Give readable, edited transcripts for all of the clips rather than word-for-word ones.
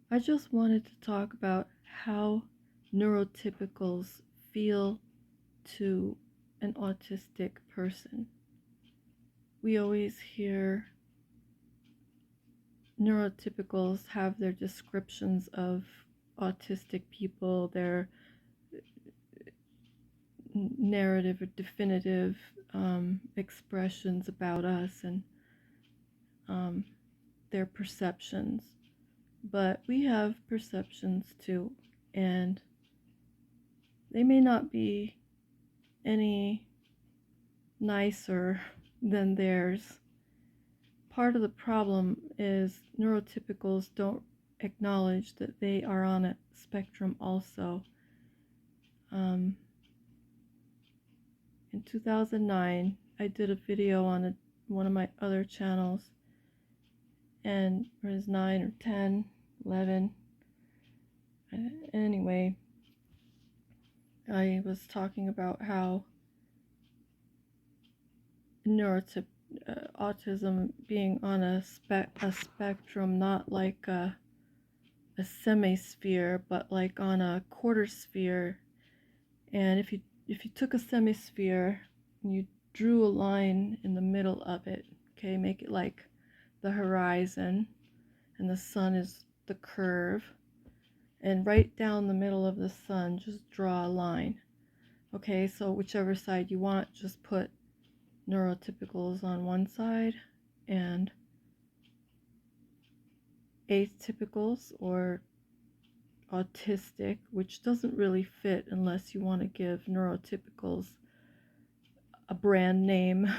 I just wanted to talk about how neurotypicals feel to an autistic person. We always hear neurotypicals have their descriptions of autistic people, their narrative or definitive expressions about us, and their perceptions. But we have perceptions too, and they may not be any nicer than theirs. Part of the problem is neurotypicals don't acknowledge that they are on a spectrum also. In 2009, I did a video on one of my other channels, and it was 9 or 10, 11. Anyway, I was talking about how autism being on a spectrum, not like a semisphere, but like on a quarter sphere. And if you took a semisphere and you drew a line in the middle of it, okay, make it like the horizon, and the sun is the curve, and right down the middle of the sun, just draw a line. Okay, so whichever side you want, just put neurotypicals on one side and atypicals or autistic, which doesn't really fit unless you want to give neurotypicals a brand name.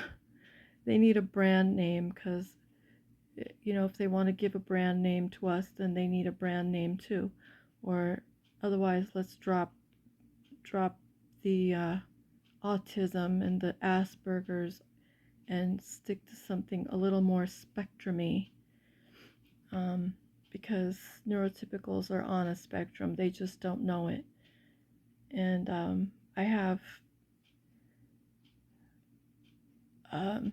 They need a brand name because, you know, if they want to give a brand name to us, then they need a brand name too. Or otherwise, let's drop the autism and the Asperger's and stick to something a little more spectrum-y, because neurotypicals are on a spectrum, they just don't know it. And I have I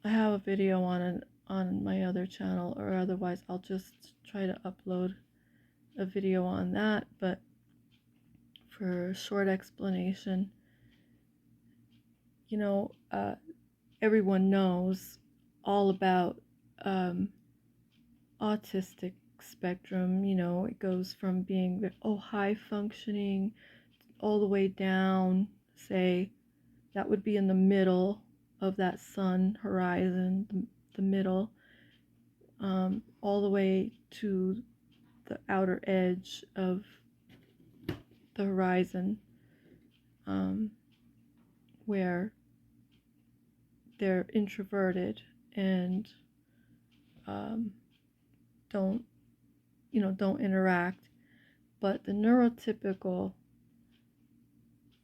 have a video on my other channel, or otherwise I'll just try to upload a video on that. But for a short explanation, you know, everyone knows all about autistic spectrum. You know, it goes from being high functioning all the way down, say that would be in the middle of that sun horizon, the middle, all the way to the outer edge of the horizon, where they're introverted and don't interact. But the neurotypical,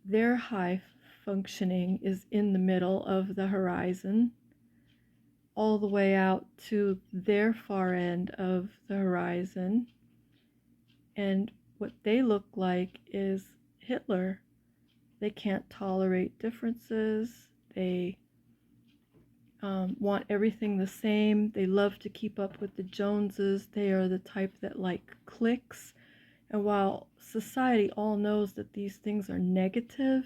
their high functioning is in the middle of the horizon, all the way out to their far end of the horizon. And what they look like is Hitler. They can't tolerate differences. They want everything the same. They love to keep up with the Joneses. They are the type that like cliques. And while society all knows that these things are negative,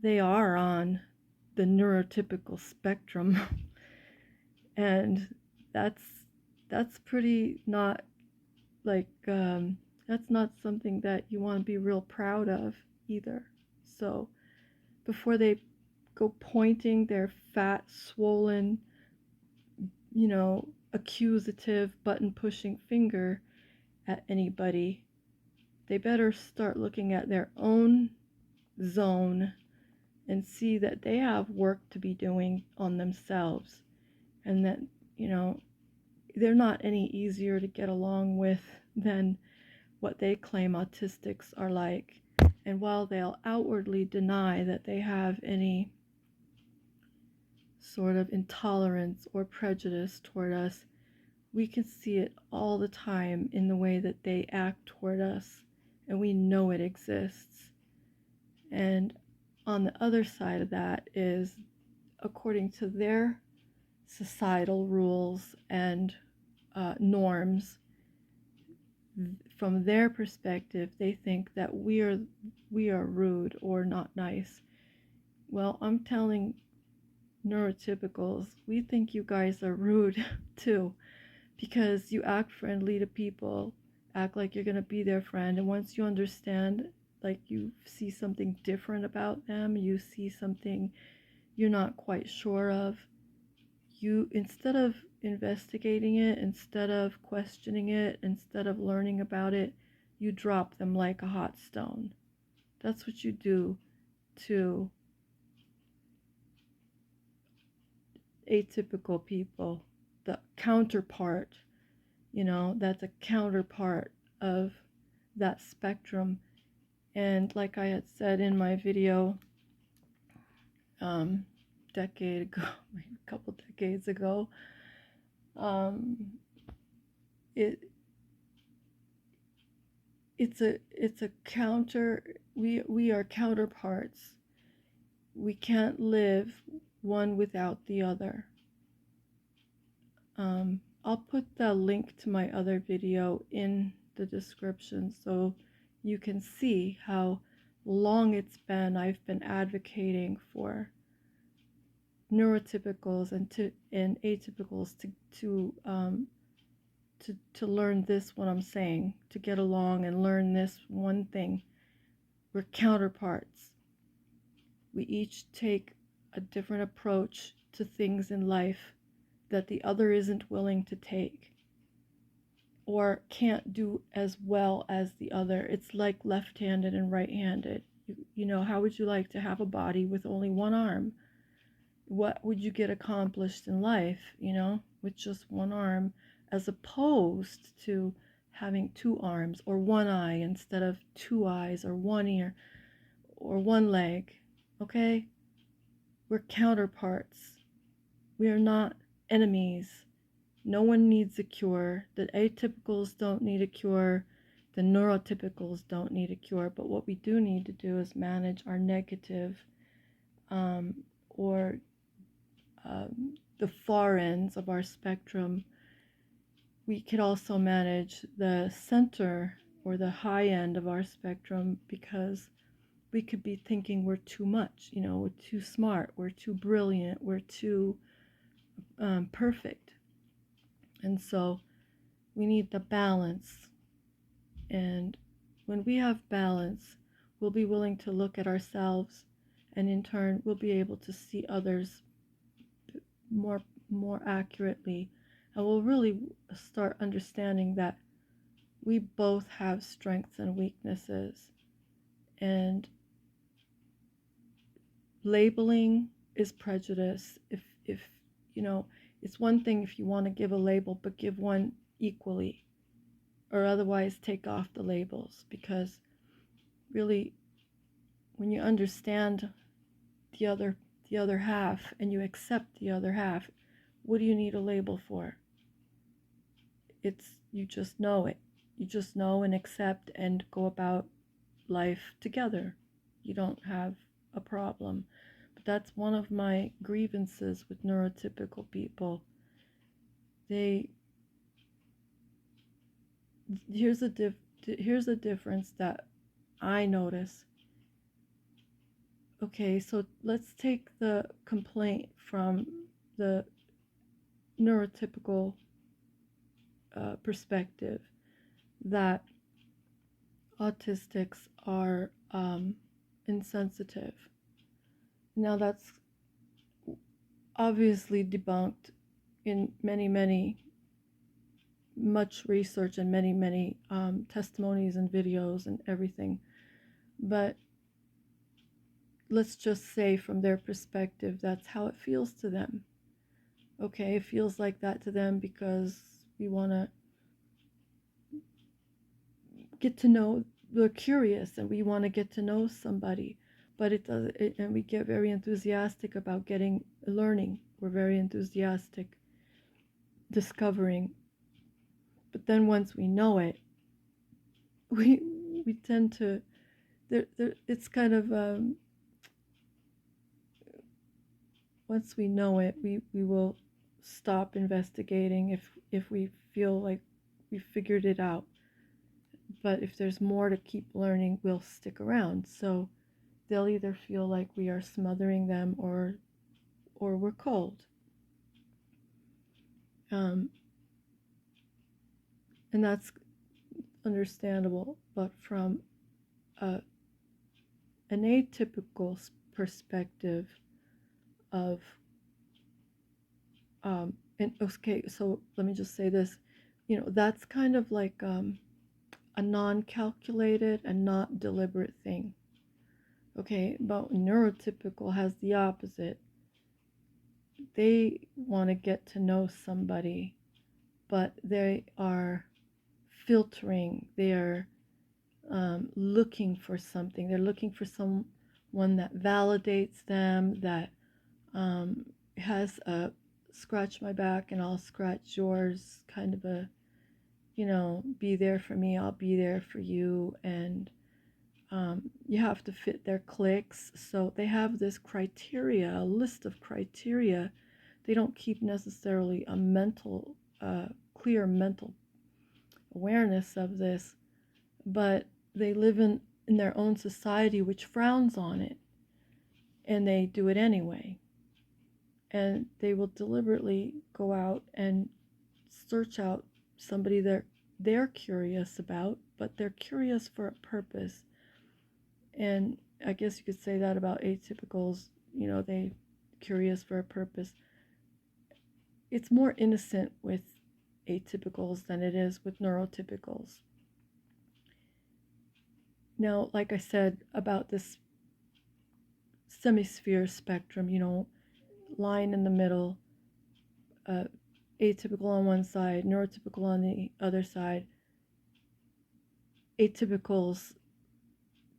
they are on the neurotypical spectrum. And that's pretty not like that's not something that you want to be real proud of either. So before they go pointing their fat, swollen, accusative, button pushing finger at anybody, they better start looking at their own zone and see that they have work to be doing on themselves, and that, they're not any easier to get along with than what they claim autistics are like. And while they'll outwardly deny that they have any sort of intolerance or prejudice toward us, we can see it all the time in the way that they act toward us, and we know it exists. And on the other side of that is, according to their societal rules and norms, from their perspective, they think that we are rude or not nice. Well, I'm telling neurotypicals, we think you guys are rude too, because you act friendly to people, act like you're going to be their friend, and once you understand, like you see something different about them, you see something you're not quite sure of, you, instead of investigating it, instead of questioning it, instead of learning about it, you drop them like a hot stone. That's what you do to atypical people, the counterpart, that's a counterpart of that spectrum. And like I had said in my video, decade ago, a couple decades ago, it's a counter. We are counterparts. We can't live one without the other. I'll put the link to my other video in the description so you can see how long it's been I've been advocating for neurotypicals and atypicals to learn this, what I'm saying, to get along and learn this one thing. We're counterparts. We each take a different approach to things in life that the other isn't willing to take or can't do as well as the other. It's like left-handed and right-handed. How would you like to have a body with only one arm? What would you get accomplished in life, with just one arm, as opposed to having two arms or one eye instead of two eyes, or one ear or one leg? Okay? We're counterparts. We are not enemies. No one needs a cure. The atypicals don't need a cure. The neurotypicals don't need a cure. But what we do need to do is manage our negative or the far ends of our spectrum. We could also manage the center or the high end of our spectrum, because we could be thinking we're too much, we're too smart, we're too brilliant, we're too perfect. And so we need the balance. And when we have balance, we'll be willing to look at ourselves, and in turn, we'll be able to see others more accurately. And we'll really start understanding that we both have strengths and weaknesses. And labeling is prejudice. If it's one thing if you want to give a label, but give one equally, or otherwise take off the labels, because really, when you understand the other half and you accept the other half, what do you need a label for? You just know it. You just know and accept and go about life together. You don't have a problem. But that's one of my grievances with neurotypical people. Here's a difference that I notice. Okay, so let's take the complaint from the neurotypical perspective that autistics are insensitive. Now that's obviously debunked in much research and many testimonies and videos and everything. But let's just say from their perspective, that's how it feels to them. Okay, it feels like that to them because we want to get to know, we're curious and we want to get to know somebody. But and we get very enthusiastic about learning. We're very enthusiastic discovering. But then once we know it, we tend to, it's kind of, once we know it, we will stop investigating if we feel like we figured it out. But if there's more to keep learning, we'll stick around. So they'll either feel like we are smothering them or we're cold. And that's understandable. But from an atypical perspective of, and okay, so let me just say this, that's kind of like a non-calculated and not deliberate thing. Okay, but neurotypical has the opposite. They want to get to know somebody, but they are filtering. They are looking for something. They're looking for someone that validates them, that has a scratch my back and I'll scratch yours kind of a, be there for me, I'll be there for you. And you have to fit their cliques. So they have this criteria, a list of criteria. They don't keep necessarily a mental, clear mental awareness of this, but they live in their own society which frowns on it, and they do it anyway. And they will deliberately go out and search out somebody they're curious about, but they're curious for a purpose. And I guess you could say that about atypicals, they curious for a purpose. It's more innocent with atypicals than it is with neurotypicals. Now, like I said about this semisphere spectrum, line in the middle, atypical on one side, neurotypical on the other side. Atypicals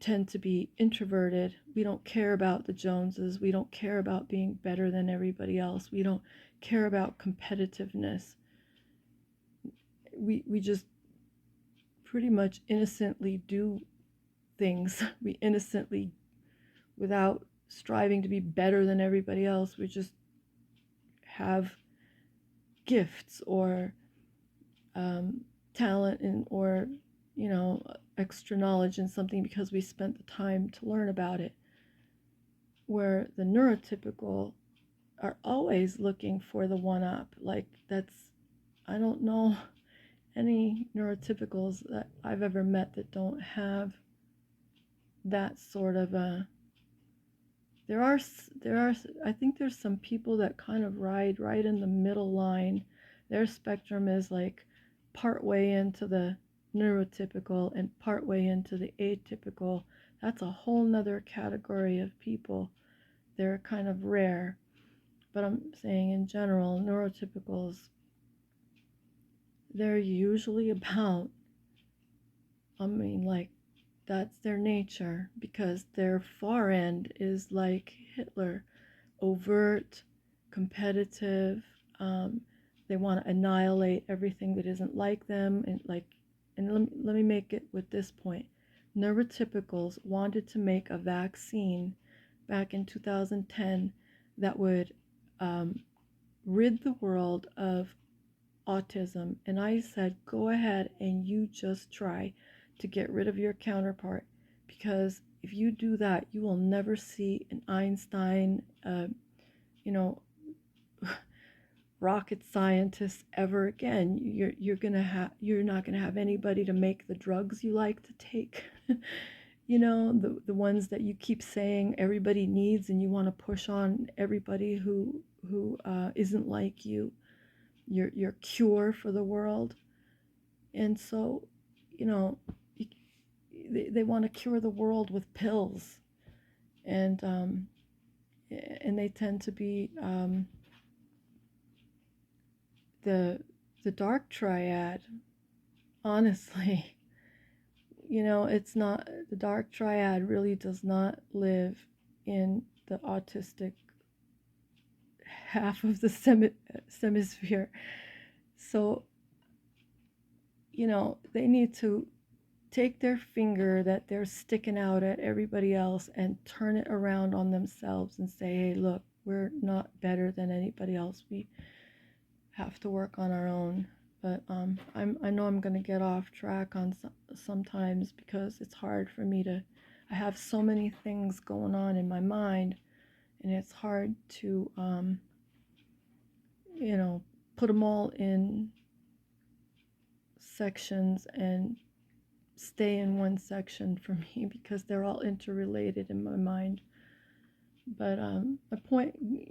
tend to be introverted. We don't care about the Joneses. We don't care about being better than everybody else. We don't care about competitiveness. We just pretty much innocently do things. We innocently, without striving to be better than everybody else, we just have gifts or talent or extra knowledge in something because we spent the time to learn about it. Where the neurotypical are always looking for the one up. Like I don't know any neurotypicals that I've ever met that don't have that sort of a. There are I think there's some people that kind of ride right in the middle line. Their spectrum is like part way into the neurotypical and part way into the atypical. That's a whole nother category of people. They're kind of rare. But I'm saying in general, neurotypicals, they're usually about, like, that's their nature, because their far end is like Hitler, overt, competitive. They want to annihilate everything that isn't like them, and let me make it with this point. Neurotypicals wanted to make a vaccine back in 2010 that would rid the world of autism, and I said, go ahead and you just try to get rid of your counterpart, because if you do that, you will never see an Einstein, rocket scientist ever again. You're not gonna have anybody to make the drugs you like to take. The ones that you keep saying everybody needs, and you want to push on everybody who isn't like you. Your cure for the world. And so, they want to cure the world with pills, and they tend to be the dark triad. Honestly, it's not, the dark triad really does not live in the autistic half of the semisphere. So, they need to take their finger that they're sticking out at everybody else and turn it around on themselves and say, hey, look, we're not better than anybody else. have to work on our own. But I know I'm going to get off track on sometimes because it's hard for me to, I have so many things going on in my mind, and it's hard to, you know, put them all in sections and stay in one section for me because they're all interrelated in my mind. But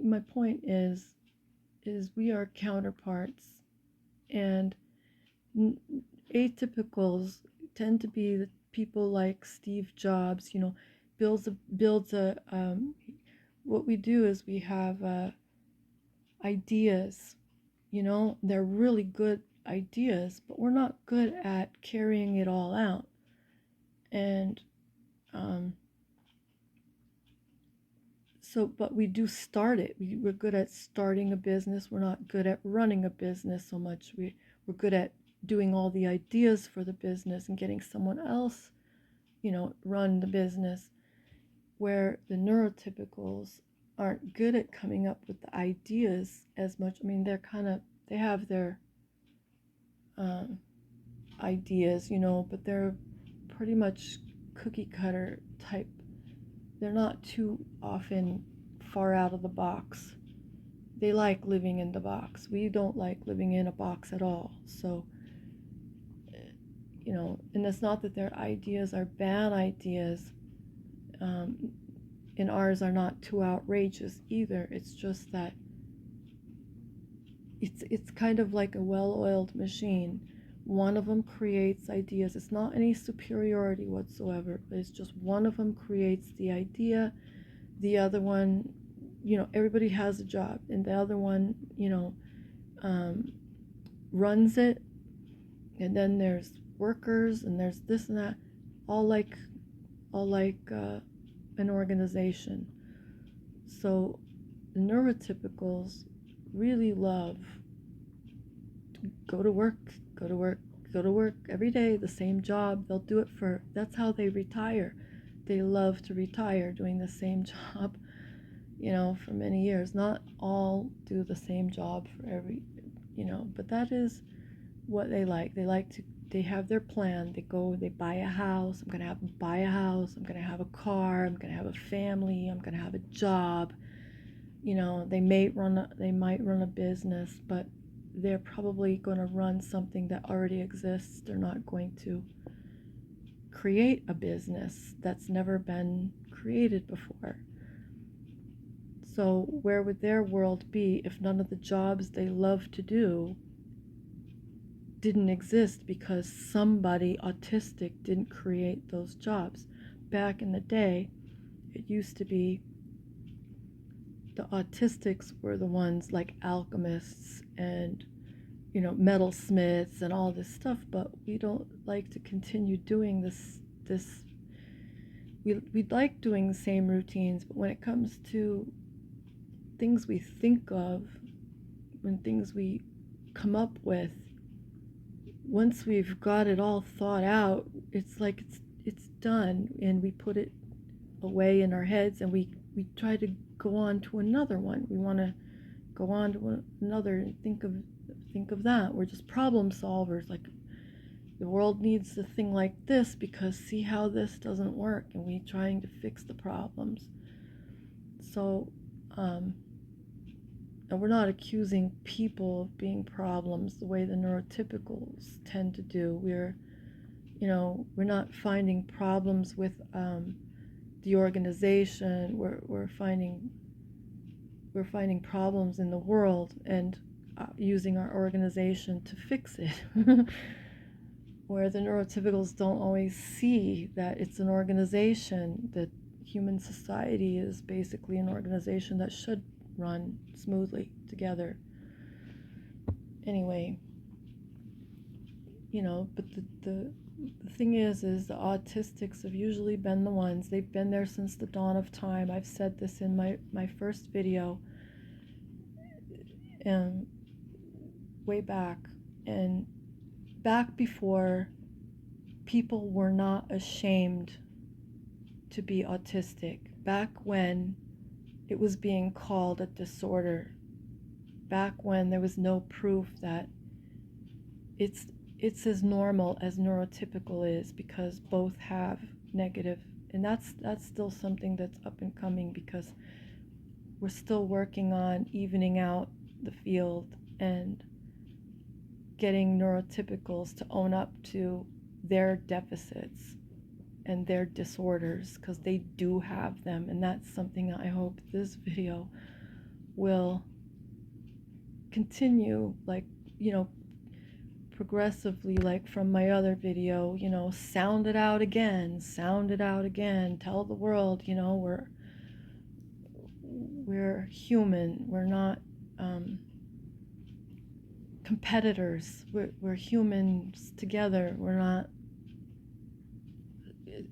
my point is we are counterparts, and atypicals tend to be the people like Steve Jobs. You know, builds a what we do is we have ideas. You know, they're really good ideas, but we're not good at carrying it all out. And but we do start it. We're good at starting a business. We're not good at running a business so much. We're good at doing all the ideas for the business and getting someone else, you know, run the business. Where the neurotypicals aren't good at coming up with the ideas as much. I mean, they have their ideas, you know, but they're pretty much cookie cutter type. They're not too often far out of the box. They like living in the box. We don't like living in a box at all. So, you know, and it's not that their ideas are bad ideas, and ours are not too outrageous either. It's just that it's kind of like a well-oiled machine. One of them creates ideas. It's not any superiority whatsoever. It's just one of them creates the idea. The other one, you know, everybody has a job, and the other one, you know, runs it. And then there's workers, and there's this and that, all like an organization. So the neurotypicals really love to go to work every day, the same job. They'll do it that's how they retire. They love to retire doing the same job, you know, for many years. Not all do the same job for every, you know, but that is what they like. They have their plan. They buy a house. I'm going to buy a house. I'm going to have a car. I'm going to have a family. I'm going to have a job. You know, they might run a business, but they're probably going to run something that already exists. They're not going to create a business that's never been created before. So where would their world be if none of the jobs they love to do didn't exist because somebody autistic didn't create those jobs? Back in the day, it used to be the autistics were the ones like alchemists and, you know, metalsmiths and all this stuff, but we don't like to continue doing this. We'd like doing the same routines, but when it comes to things we think of, when things we come up with, once we've got it all thought out, it's like it's done, and we put it away in our heads, and we try to go on to another one. We want to go on to another and think of that. We're just problem solvers. Like, the world needs a thing like this because see how this doesn't work, and we trying to fix the problems. So, and we're not accusing people of being problems the way the neurotypicals tend to do. We're not finding problems with the organization. We're finding problems in the world and using our organization to fix it. Where the neurotypicals don't always see that it's an organization, that human society is basically an organization that should run smoothly together. Anyway, you know, but the thing is the autistics have usually been the ones, they've been there since the dawn of time. I've said this in my first video, and way back, and back before people were not ashamed to be autistic, back when it was being called a disorder, back when there was no proof that it's as normal as neurotypical is, because both have negative, and that's still something that's up and coming, because we're still working on evening out the field and getting neurotypicals to own up to their deficits and their disorders, because they do have them. And that's something I hope this video will continue, like, progressively, like from my other video, sound it out again, tell the world, we're human, we're not competitors, we're humans together, we're not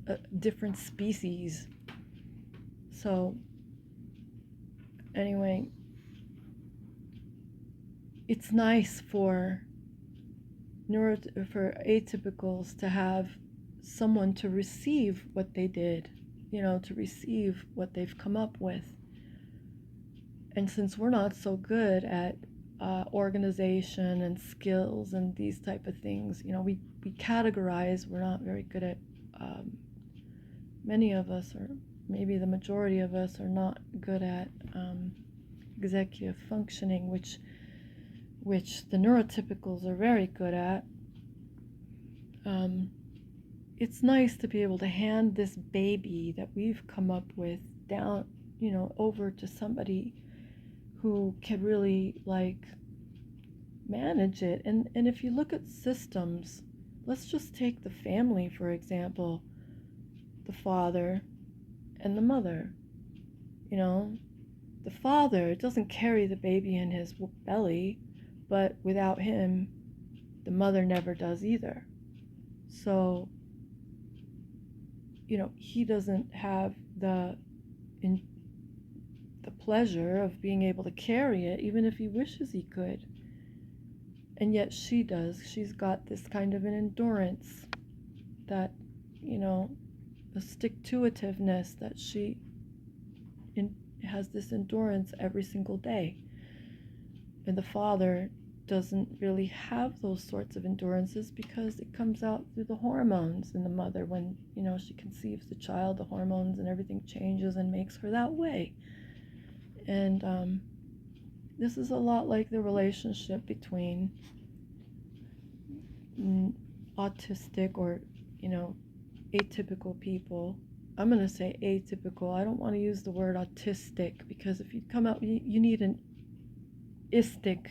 a different species. So anyway, it's nice for atypicals to have someone to receive what they did, to receive what they've come up with. And since we're not so good at organization and skills and these type of things, we categorize. We're not very good at, many of us, or maybe the majority of us, are not good at executive functioning, which the neurotypicals are very good at. It's nice to be able to hand this baby that we've come up with down, over to somebody who can really, like, manage it. And if you look at systems, let's just take the family, for example, the father and the mother. The father doesn't carry the baby in his belly, but without him, the mother never does either. So, he doesn't have the pleasure of being able to carry it, even if he wishes he could. And yet she does. She's got this kind of an endurance, that, a stick-to-itiveness, that she has this endurance every single day. And the father doesn't really have those sorts of endurances, because it comes out through the hormones in the mother. When, she conceives the child, the hormones and everything changes and makes her that way. And this is a lot like the relationship between autistic, or, atypical people. I'm going to say atypical. I don't want to use the word autistic, because if you come out, you need an istic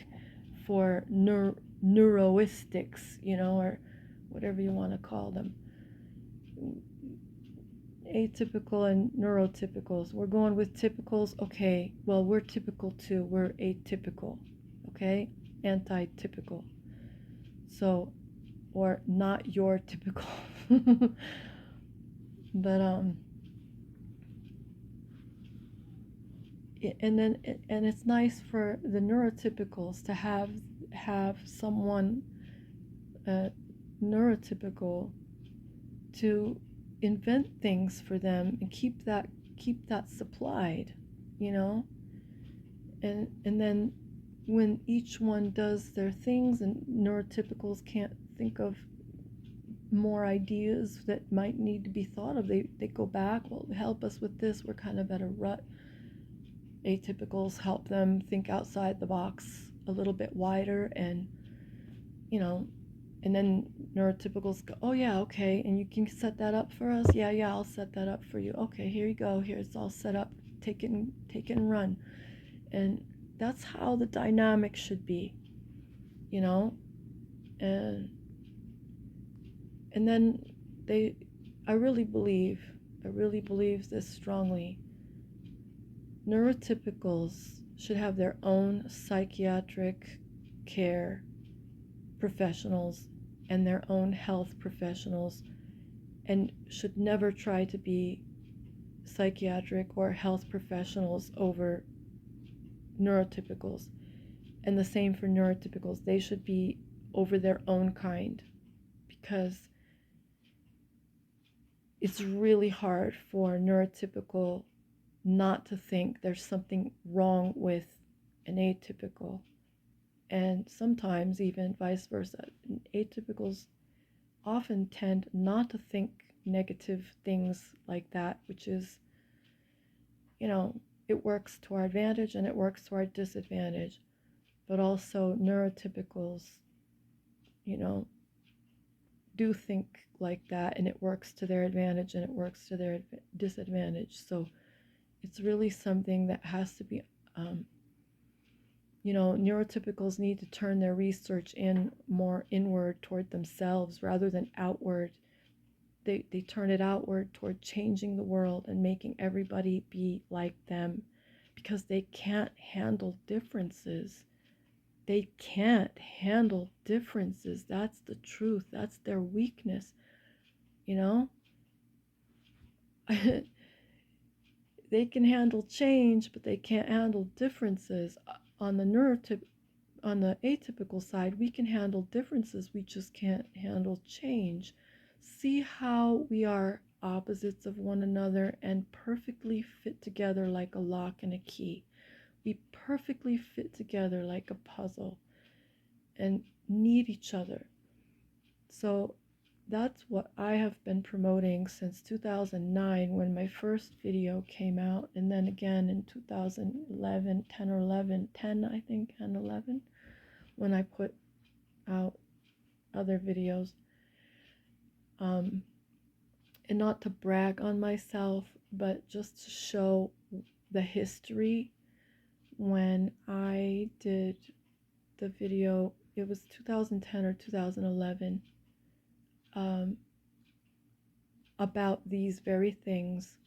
for neuroistics, or whatever you want to call them. Atypical and neurotypicals. We're going with typicals. Okay, well, we're typical too. We're atypical. Okay? Anti-typical. So, or not your typical. But and it's nice for the neurotypicals to have someone neurotypical to invent things for them and keep that supplied, and then when each one does their things and neurotypicals can't think of more ideas that might need to be thought of, they go back, well, help us with this, we're kind of at a rut. Atypicals help them think outside the box a little bit wider, and and then neurotypicals go, oh yeah, okay, and you can set that up for us. Yeah, I'll set that up for you. Okay, here you go, here it's all set up, take it and run. And that's how the dynamic should be, and then I really believe this strongly. Neurotypicals should have their own psychiatric care professionals and their own health professionals, and should never try to be psychiatric or health professionals over neurotypicals. And the same for neurotypicals. They should be over their own kind, because it's really hard for neurotypical not to think there's something wrong with an atypical. and sometimes even vice versa. Atypicals often tend not to think negative things like that, which is, you know, it works to our advantage and it works to our disadvantage. But also neurotypicals, you know, do think like that, and it works to their advantage and it works to their disadvantage. So it's really something that has to be, neurotypicals need to turn their research in more inward toward themselves rather than outward. They turn it outward toward changing the world and making everybody be like them, because they can't handle differences. They can't handle differences. That's the truth. That's their weakness, you know? They can handle change, but they can't handle differences. On the atypical side, we can handle differences. We just can't handle change. See how we are opposites of one another and perfectly fit together like a lock and a key. We perfectly fit together like a puzzle and need each other. So that's what I have been promoting since 2009 when my first video came out, and then again in 2011, 10 or 11, 10 I think, and 11, when I put out other videos. And not to brag on myself, but just to show the history. When I did the video, it was 2010 or 2011, about these very things.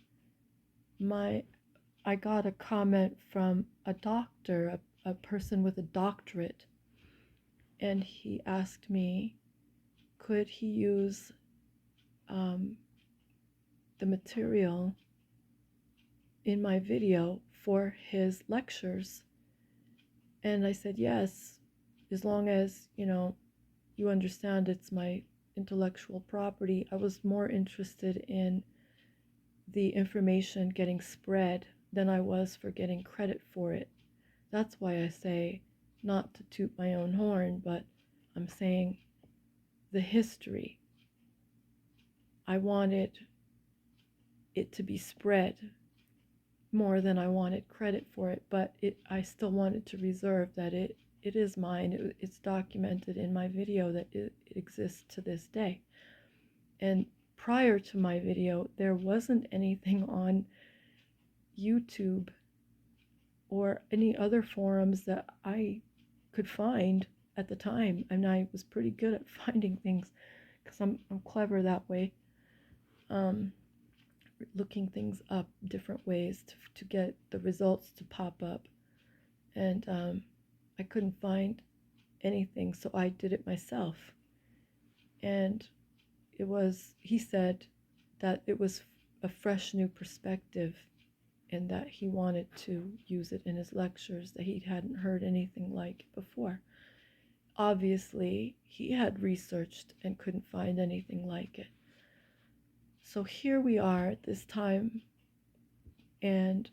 I got a comment from a doctor, a person with a doctorate, and he asked me, could he use the material in my video for his lectures. And I said yes, as long as, you understand it's my intellectual property. I was more interested in the information getting spread than I was for getting credit for it. That's why I say, not to toot my own horn, but I'm saying the history. I wanted it to be spread more than I wanted credit for it, but I still wanted to reserve that it is mine. It's documented in my video that it exists to this day. And prior to my video, there wasn't anything on YouTube or any other forums that I could find at the time. And I was pretty good at finding things because I'm clever that way. Looking things up different ways to get the results to pop up. And I couldn't find anything, so I did it myself. And he said that it was a fresh new perspective and that he wanted to use it in his lectures, that he hadn't heard anything like it before. Obviously, he had researched and couldn't find anything like it. So here we are at this time, and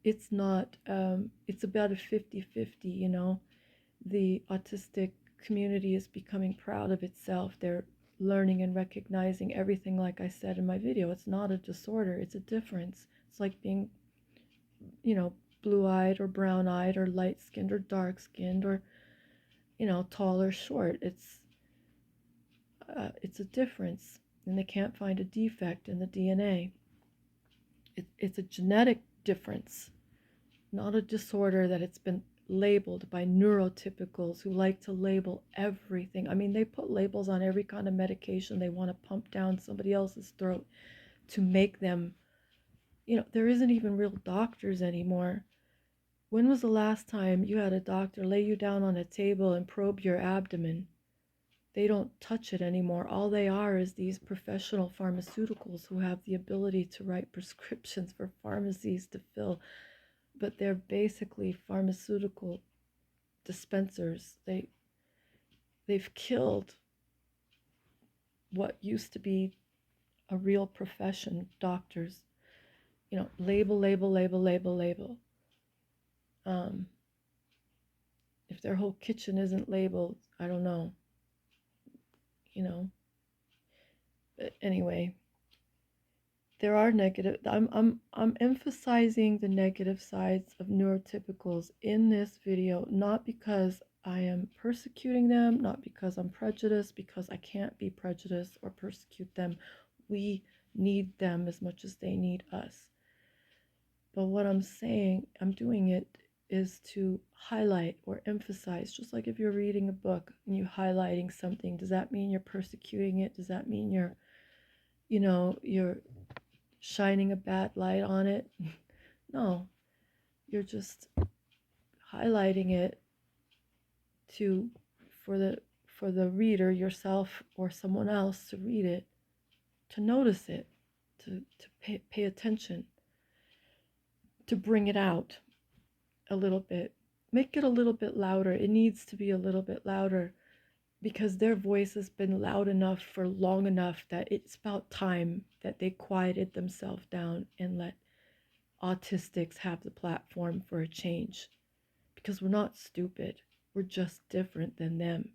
it's not, it's about a 50-50, The autistic community is becoming proud of itself. They're learning and recognizing everything, like I said in my video. It's not a disorder, it's a difference. It's like being, blue-eyed or brown-eyed or light-skinned or dark-skinned or, tall or short. It's a difference, and they can't find a defect in the DNA. It's a genetic difference, not a disorder that it's been labeled by neurotypicals who like to label everything. I mean, they put labels on every kind of medication they want to pump down somebody else's throat to make them, there isn't even real doctors anymore. When was the last time you had a doctor lay you down on a table and probe your abdomen? They don't touch it anymore. All they are is these professional pharmaceuticals who have the ability to write prescriptions for pharmacies to fill, but they're basically pharmaceutical dispensers. They've killed what used to be a real profession, doctors. Label, label, label, label, label. If their whole kitchen isn't labeled, I don't know, you know. But anyway, there are negative. I'm emphasizing the negative sides of neurotypicals in this video, not because I am persecuting them, not because I'm prejudiced, because I can't be prejudiced or persecute them. We need them as much as they need us. But what I'm saying, I'm doing it is to highlight or emphasize, just like if you're reading a book and you're highlighting something, does that mean you're persecuting it? Does that mean you're, you're shining a bad light on it? No, you're just highlighting it to for the reader, yourself or someone else, to read it, to notice it, to pay attention, to bring it out a little bit, make it a little bit louder. It needs to be a little bit louder, because their voice has been loud enough for long enough that it's about time that they quieted themselves down and let autistics have the platform for a change. Because we're not stupid, we're just different than them.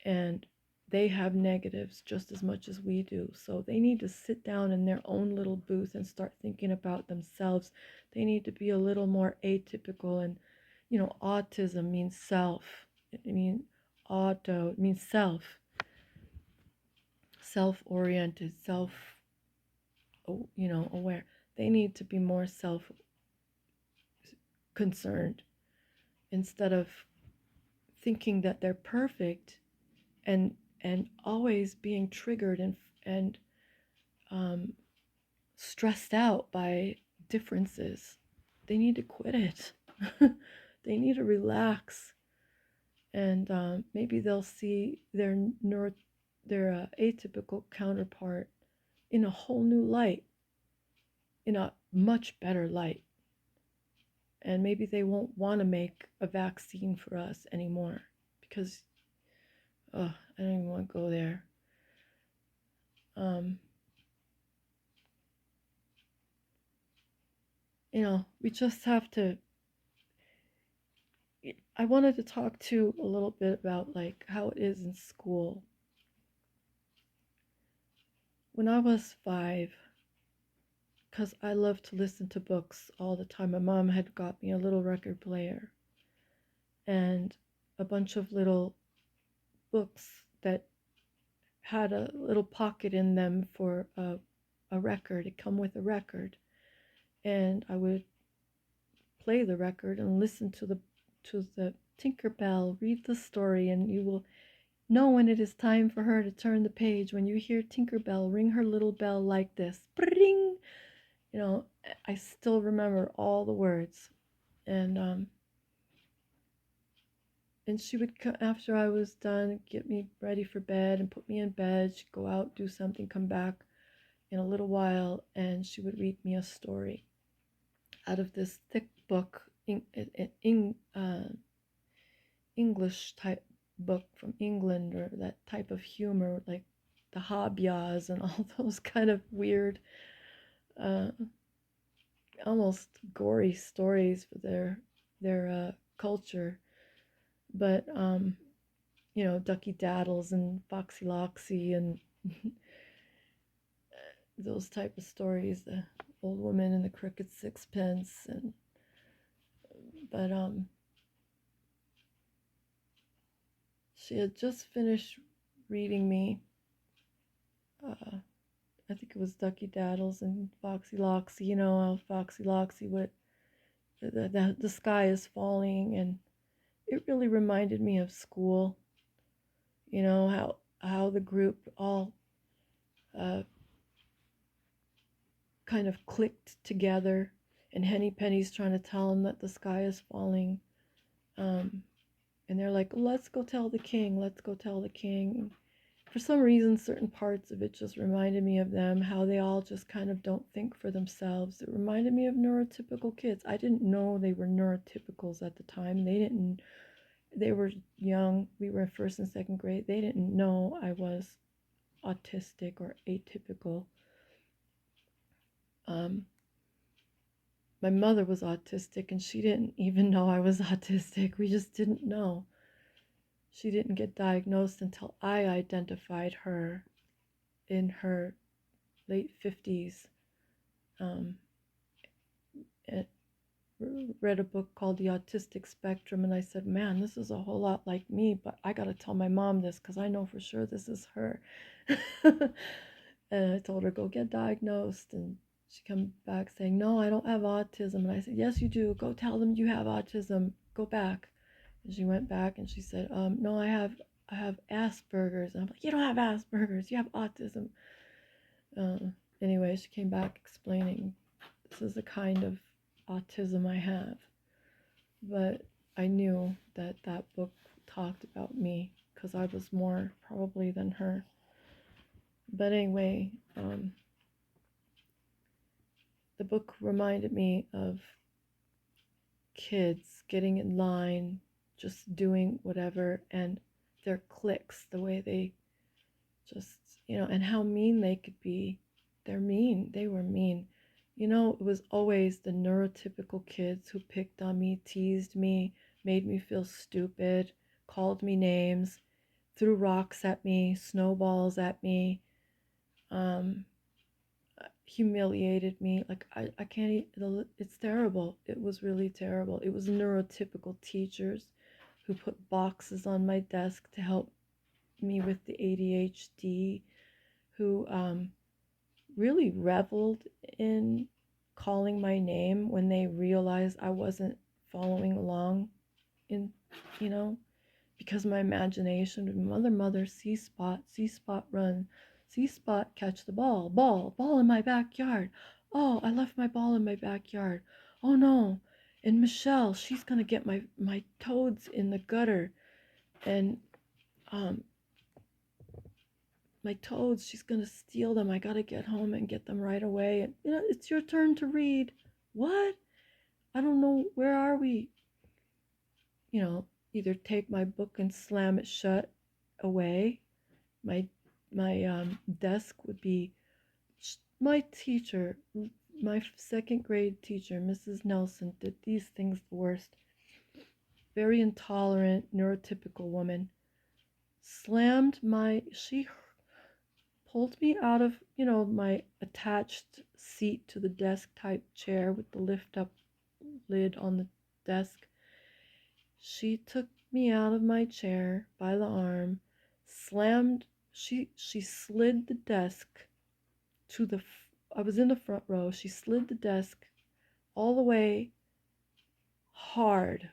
And they have negatives just as much as we do. So they need to sit down in their own little booth and start thinking about themselves. They need to be a little more atypical. And, autism means self. It means auto, it means self. Self-oriented, aware. They need to be more self-concerned instead of thinking that they're perfect and always being triggered and stressed out by differences. They need to quit it. They need to relax, and maybe they'll see their atypical counterpart in a whole new light, in a much better light. And maybe they won't want to make a vaccine for us anymore, because I don't even want to go there. We just have to. I wanted to talk to a little bit about like how it is in school. When I was 5, because I love to listen to books all the time, my mom had got me a little record player and a bunch of little books that had a little pocket in them for a record. It come with a record, and I would play the record and listen to the Tinkerbell, read the story, and you will know when it is time for her to turn the page. When you hear Tinkerbell ring her little bell like this, bring, I still remember all the words. And she would, after I was done, get me ready for bed and put me in bed. She'd go out, do something, come back in a little while, and she would read me a story out of this thick book, English type book from England, or that type of humor, like the Hobyahs and all those kind of weird, almost gory stories for their culture. But Ducky Daddles and Foxy Loxy and those type of stories, the old woman and the crooked sixpence, but she had just finished reading me, I think it was Ducky Daddles and Foxy Loxy. How Foxy Loxy would, the sky is falling, and it really reminded me of school. How the group all kind of clicked together, and Henny Penny's trying to tell them that the sky is falling, and they're like, let's go tell the king, let's go tell the king. For some reason, certain parts of it just reminded me of them, how they all just kind of don't think for themselves. It reminded me of neurotypical kids. I didn't know they were neurotypicals at the time. They were young. We were in 1st and 2nd grade. They didn't know I was autistic or atypical. my mother was autistic and she didn't even know I was autistic. We just didn't know. She didn't get diagnosed until I identified her in her late 50s. And read a book called The Autistic Spectrum, and I said, man, this is a whole lot like me, but I got to tell my mom this because I know for sure this is her. And I told her, go get diagnosed. And she came back saying, no, I don't have autism. And I said, yes, you do. Go tell them you have autism. Go back. And she went back and she said, no, I have Asperger's. And I'm like, you don't have Asperger's. You have autism. Anyway, she came back explaining this is the kind of autism I have. But I knew that that book talked about me because I was more probably than her. But anyway, the book reminded me of kids getting in line, just doing whatever, and their cliques, the way they just, and how mean they could be. They're mean. They were mean. It was always the neurotypical kids who picked on me, teased me, made me feel stupid, called me names, threw rocks at me, snowballs at me, humiliated me. Like, I can't, it's terrible. It was really terrible. It was neurotypical teachers who put boxes on my desk to help me with the ADHD, who really reveled in calling my name when they realized I wasn't following along in, because my imagination would, mother, see spot, run, see spot, catch the ball in my backyard. Oh, I left my ball in my backyard. Oh no. And Michelle, she's gonna get my toads in the gutter. And my toads, she's gonna steal them. I gotta get home and get them right away. And it's your turn to read. What? I don't know. Where are we? Either take my book and slam it shut away. My desk would be, my teacher, my second grade teacher, Mrs. Nelson, did these things the worst. Very intolerant, neurotypical woman. She pulled me out of, my attached seat to the desk type chair with the lift up lid on the desk. She took me out of my chair by the arm, she slid the desk I was in the front row. She slid the desk all the way hard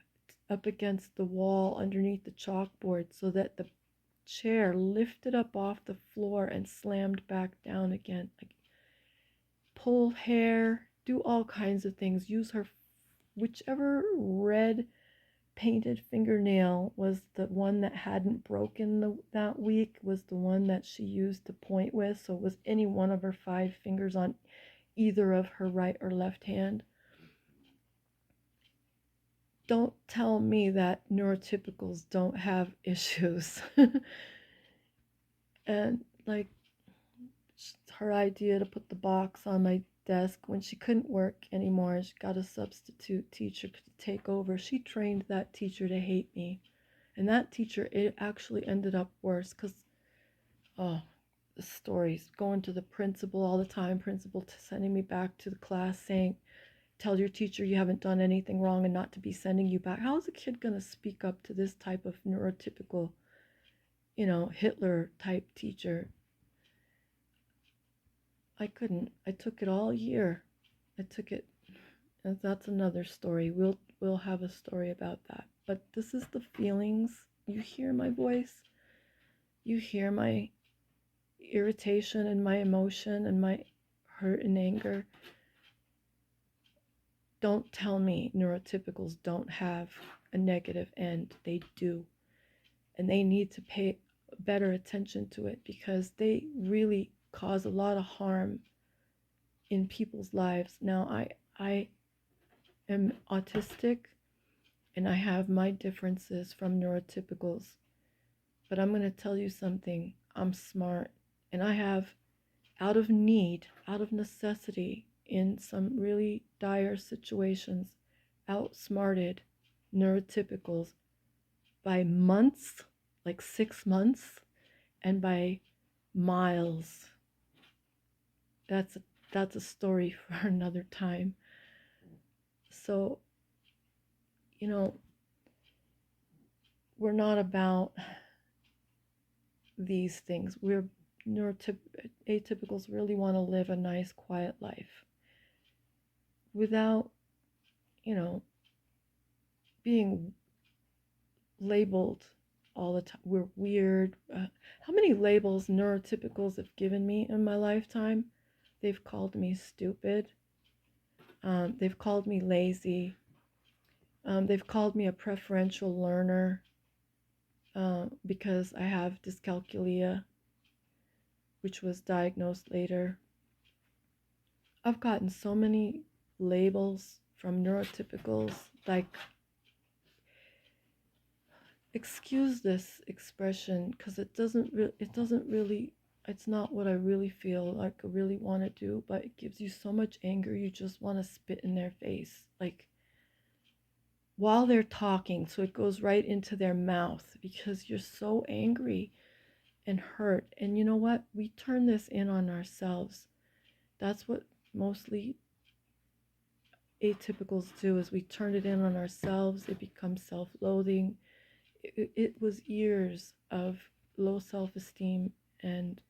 up against the wall underneath the chalkboard so that the chair lifted up off the floor and slammed back down again. Like, pull hair, do all kinds of things. Use her, whichever red painted fingernail was the one that hadn't broken that week, was the one that she used to point with. So it was any one of her 5 fingers on either of her right or left hand. Don't tell me that neurotypicals don't have issues. And like, her idea to put the box on my desk when she couldn't work anymore, she got a substitute teacher to take over. She trained that teacher to hate me. And that teacher, it actually ended up worse because, the stories, going to the principal all the time, principal sending me back to the class saying, tell your teacher you haven't done anything wrong and not to be sending you back. How is a kid going to speak up to this type of neurotypical, Hitler type teacher? I couldn't. I took it all year. I took it, and that's another story. We'll have a story about that. But this is the feelings. You hear my voice. You hear my irritation and my emotion and my hurt and anger. Don't tell me neurotypicals don't have a negative end. They do. And they need to pay better attention to it because they really cause a lot of harm in people's lives. Now, I am autistic and I have my differences from neurotypicals, but I'm going to tell you something. I'm smart, and I have, out of need, out of necessity, in some really dire situations outsmarted neurotypicals by months, like 6 months, and by miles. That's a story for another time. So, you know, we're not about these things. We're atypicals really want to live a nice, quiet life without, being labeled all the time. We're weird. How many labels neurotypicals have given me in my lifetime? They've called me stupid. They've called me lazy. They've called me a preferential learner because I have dyscalculia, which was diagnosed later. I've gotten so many labels from neurotypicals, like, excuse this expression because it doesn't really, it's not what I really feel like I really want to do, but it gives you so much anger you just want to spit in their face, like while they're talking, so it goes right into their mouth because you're so angry and hurt. And you know what? We turn this in on ourselves. That's what mostly atypicals do, is we turn it in on ourselves. It becomes self-loathing. It was years of low self-esteem and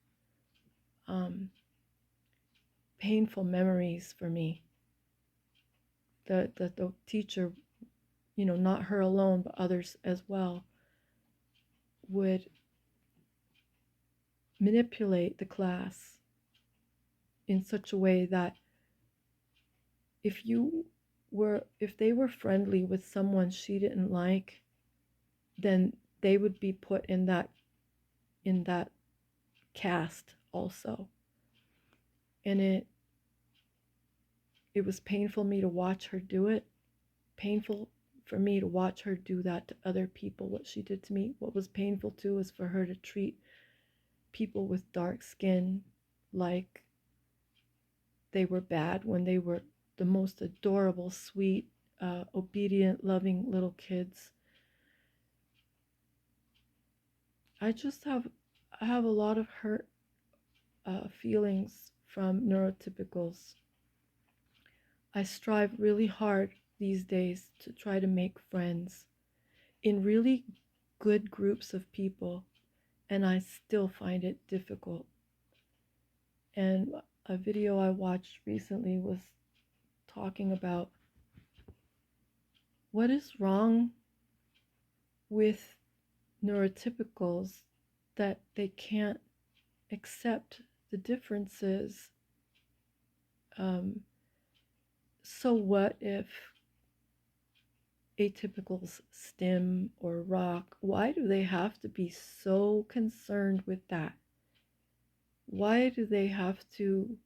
painful memories for me. The teacher, not her alone, but others as well, would manipulate the class in such a way that if they were friendly with someone she didn't like, then they would be put in that cast also. And it was painful for me to watch her do it. Painful for me to watch her do that to other people, what she did to me. What was painful too was for her to treat people with dark skin like they were bad when they were the most adorable, sweet, obedient, loving little kids. I have a lot of hurt feelings from neurotypicals. I strive really hard these days to try to make friends in really good groups of people, and I still find it difficult. And a video I watched recently was talking about what is wrong with neurotypicals that they can't accept the differences. So what if atypicals stim or rock? Why do they have to be so concerned with that? Why do they have to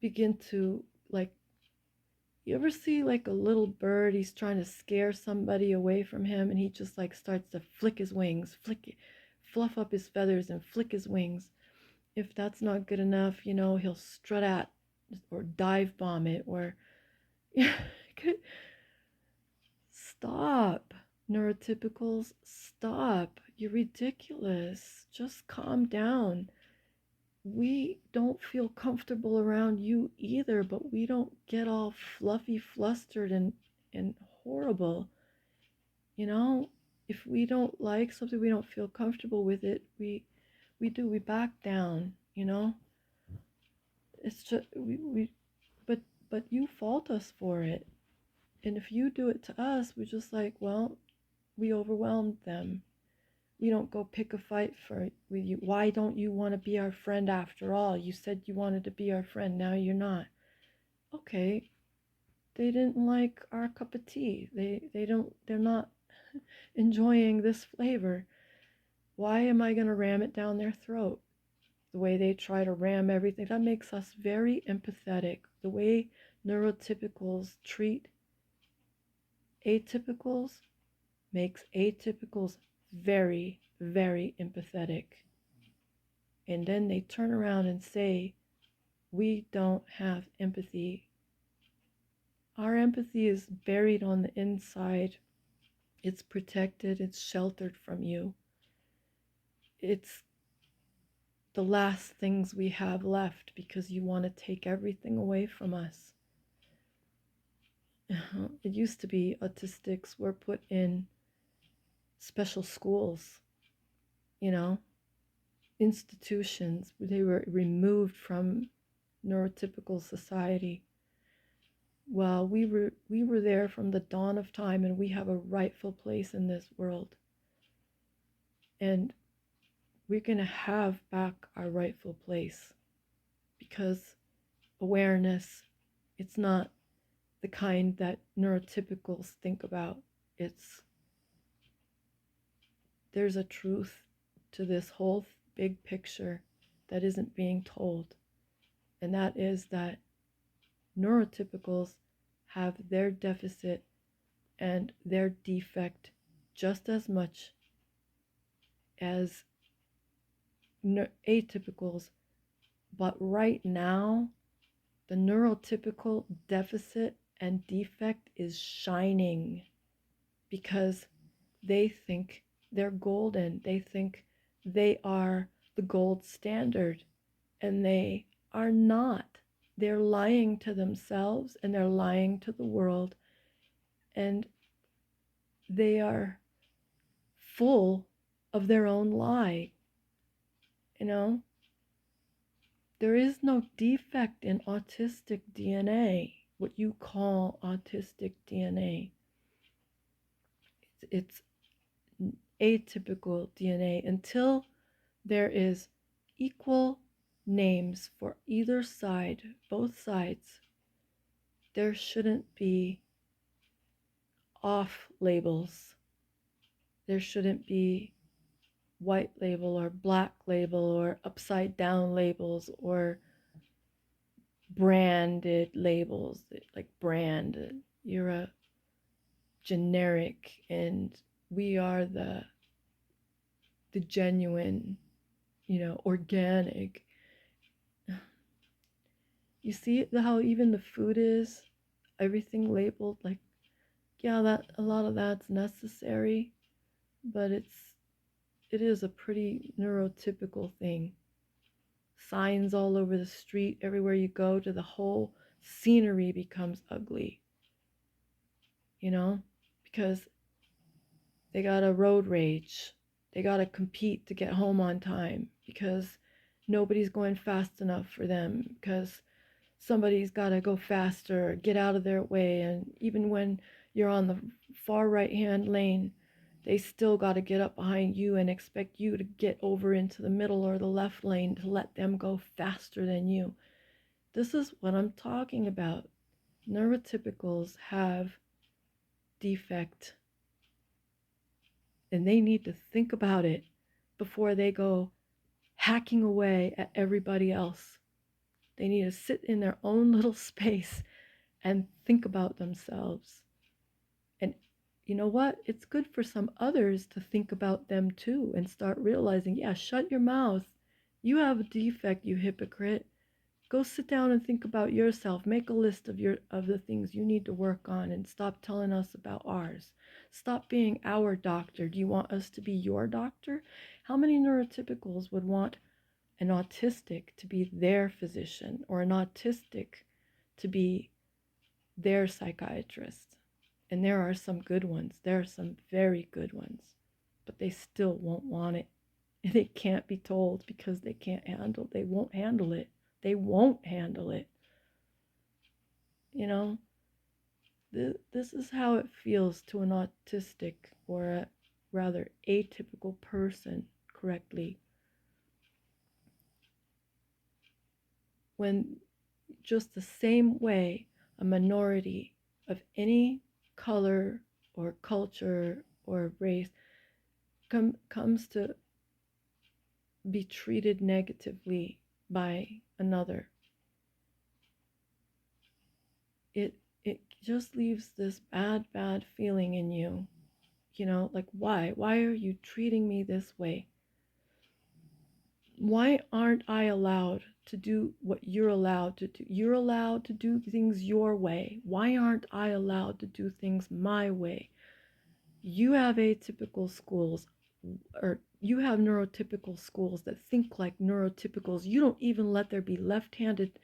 begin to, like, you ever see like a little bird, he's trying to scare somebody away from him, and he just like starts to flick his wings, fluff up his feathers and flick his wings. If that's not good enough, he'll strut at or dive bomb it, or stop. Neurotypicals, stop. You're ridiculous. Just calm down. We don't feel comfortable around you either, but we don't get all fluffy, flustered, and horrible. If we don't like something, we don't feel comfortable with it, we back down. It's just but you fault us for it. And if you do it to us, we're just like, well, we overwhelmed them. We don't go pick a fight with you. Why don't you want to be our friend after all? You said you wanted to be our friend. Now you're not. Okay. They didn't like our cup of tea. They're not enjoying this flavor. Why am I going to ram it down their throat? The way they try to ram everything, that makes us very empathetic. The way neurotypicals treat atypicals makes atypicals very, very empathetic. And then they turn around and say, we don't have empathy Our empathy is buried on the inside. It's protected, it's sheltered from you. It's the last things we have left because you want to take everything away from us. It used to be autistics were put in special schools, you know, institutions. They were removed from neurotypical society. Well, we were there from the dawn of time, and we have a rightful place in this world. And we're going to have back our rightful place because awareness, it's not the kind that neurotypicals think about. There's a truth to this whole big picture that isn't being told, and that is that neurotypicals have their deficit and their defect just as much as atypicals, but right now the neurotypical deficit and defect is shining because they think they're golden. They think they are the gold standard, and they are not. They're lying to themselves and they're lying to the world, and they are full of their own lie. You know, there is no defect in autistic DNA, what you call autistic DNA. It's atypical DNA until there is equal names for either side, both sides. There shouldn't be off labels. There shouldn't be white label or black label or upside down labels or branded labels, like brand. You're a generic and we are the genuine, organic. You see how even the food is everything labeled like, yeah, that a lot of that's necessary, but it is a pretty neurotypical thing. Signs all over the street, everywhere you go, to the whole scenery becomes ugly, because they got a road rage. They got to compete to get home on time because nobody's going fast enough for them, because somebody's got to go faster, get out of their way. And even when you're on the far right hand lane, they still got to get up behind you and expect you to get over into the middle or the left lane to let them go faster than you. This is what I'm talking about. Neurotypicals have defect, and they need to think about it before they go hacking away at everybody else. They need to sit in their own little space and think about themselves. And you know what? It's good for some others to think about them too and start realizing, yeah, shut your mouth. You have a defect, you hypocrite. Go sit down and think about yourself. Make a list of the things you need to work on and stop telling us about ours. Stop being our doctor. Do you want us to be your doctor? How many neurotypicals would want an autistic to be their physician or an autistic to be their psychiatrist? And there are some good ones. There are some very good ones, but they still won't want it. And it can't be told because they won't handle it. They won't handle it. This is how it feels to an autistic, or a rather atypical person, correctly. When just the same way a minority of any color or culture or race comes to be treated negatively by another, it just leaves this bad feeling in you. Like, why are you treating me this way? Why aren't I allowed to do what you're allowed to do. You're allowed to do things your way. Why aren't I allowed to do things my way? You have atypical schools, or you have neurotypical schools that think like neurotypicals. You don't even let there be left-handed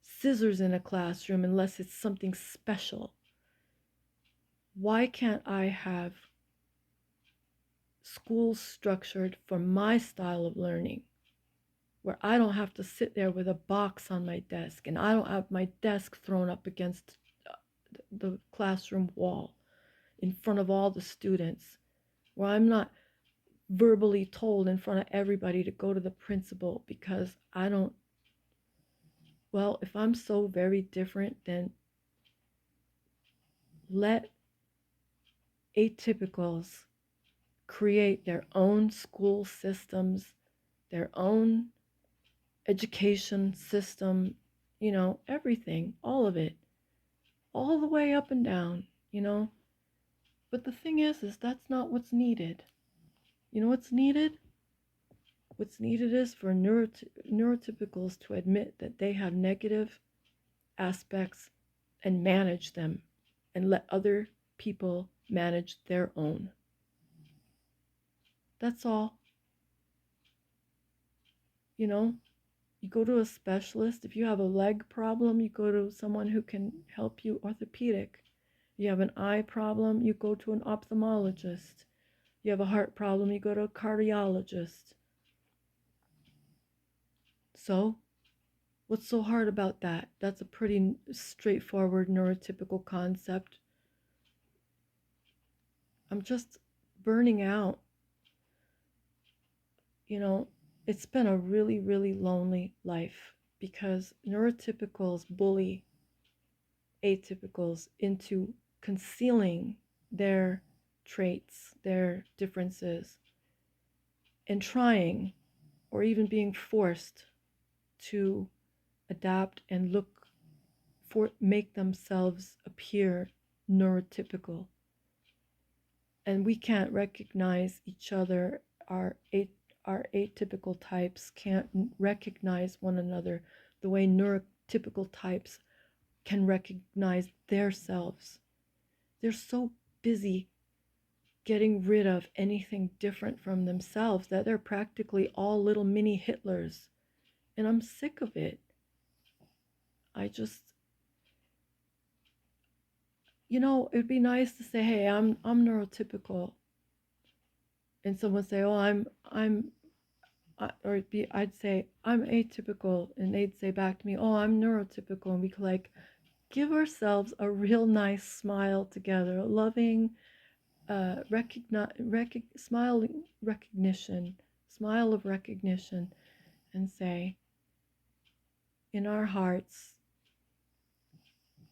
scissors in a classroom unless it's something special. Why can't I have schools structured for my style of learning, where I don't have to sit there with a box on my desk and I don't have my desk thrown up against the classroom wall in front of all the students, where I'm not verbally told in front of everybody to go to the principal because I don't, well, if I'm so very different, then let atypicals create their own school systems, their own education system, everything, all of it, all the way up and down. But the thing is that's not what's needed. You know what's needed? What's needed is for neurotypicals to admit that they have negative aspects and manage them and let other people manage their own. That's all. You go to a specialist. If you have a leg problem, you go to someone who can help you, orthopedic. You have an eye problem, you go to an ophthalmologist. You have a heart problem, you go to a cardiologist. So, what's so hard about that? That's a pretty straightforward neurotypical concept. I'm just burning out. It's been a really, really lonely life because neurotypicals bully atypicals into concealing their traits, their differences, and trying or even being forced to adapt and make themselves appear neurotypical. And we can't recognize each other. Our atypical types can't recognize one another the way neurotypical types can recognize themselves. They're so busy getting rid of anything different from themselves that they're practically all little mini Hitlers. And I'm sick of it. It'd be nice to say, hey, I'm neurotypical. And someone say, oh, I'd say, I'm atypical. And they'd say back to me, oh, I'm neurotypical. And we could like give ourselves a real nice smile together, a loving, smile of recognition, and say in our hearts,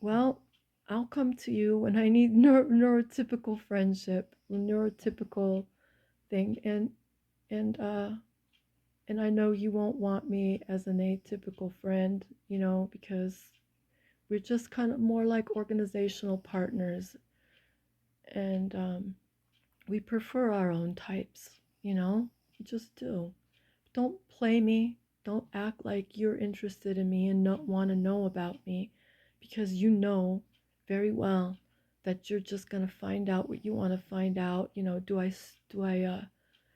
well, I'll come to you when I need neurotypical friendship, neurotypical thing, and I know you won't want me as an atypical friend, because we're just kind of more like organizational partners, and we prefer our own types, we just do. Don't play me. Don't act like you're interested in me and not want to know about me, because you know very well that you're just going to find out what you want to find out.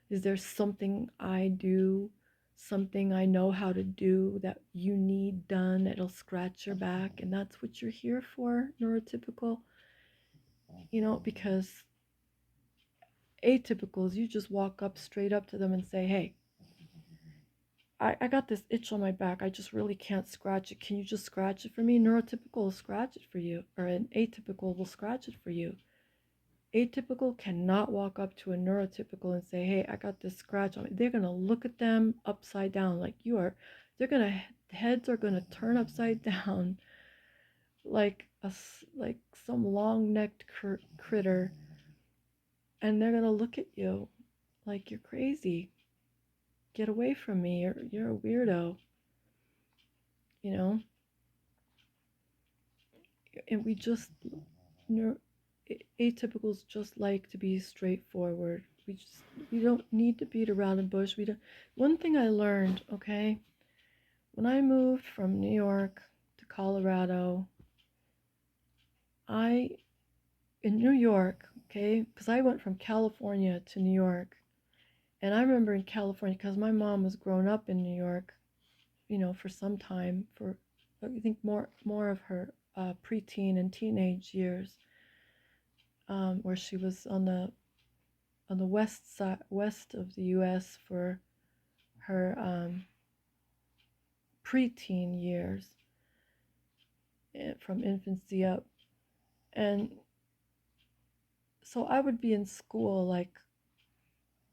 Is there something I do, something I know how to do that you need done that'll scratch your back? And that's what you're here for, neurotypical, because atypicals, you just walk up straight up to them and say, hey, I got this itch on my back. I just really can't scratch it. Can you just scratch it for me? Neurotypical will scratch it for you, or an atypical will scratch it for you. Atypical cannot walk up to a neurotypical and say, hey, I got this scratch on me. They're going to look at them upside down like you are. Heads are going to turn upside down like some long-necked critter, and they're going to look at you like you're crazy. Get away from me. You're a weirdo. And atypicals just like to be straightforward. We don't need to beat around the bush. One thing I learned, okay, when I moved from New York to Colorado, in New York, okay, because I went from California to New York, and I remember in California, because my mom was grown up in New York, for some time, for I think more of her preteen and teenage years, where she was on the west of the U.S. for her preteen years, from infancy up, and so I would be in school like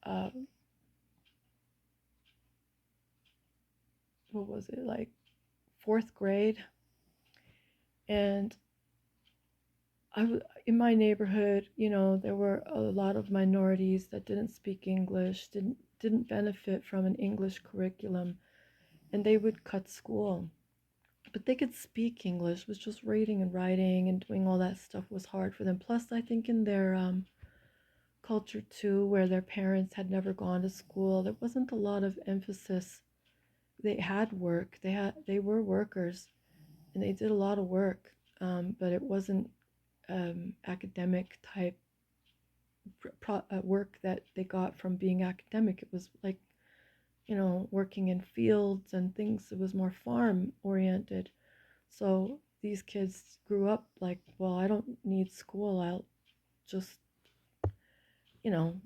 uh, what was it, like fourth grade, and in my neighborhood, there were a lot of minorities that didn't speak English, didn't benefit from an English curriculum, and they would cut school. But they could speak English, it was just reading and writing and doing all that stuff was hard for them. Plus, I think in their culture too, where their parents had never gone to school, there wasn't a lot of emphasis. They had work, they were workers, and they did a lot of work, but it wasn't academic type work that they got from being academic. It was like, working in fields and things. It was more farm oriented. So these kids grew up like, well, I don't need school. I'll just,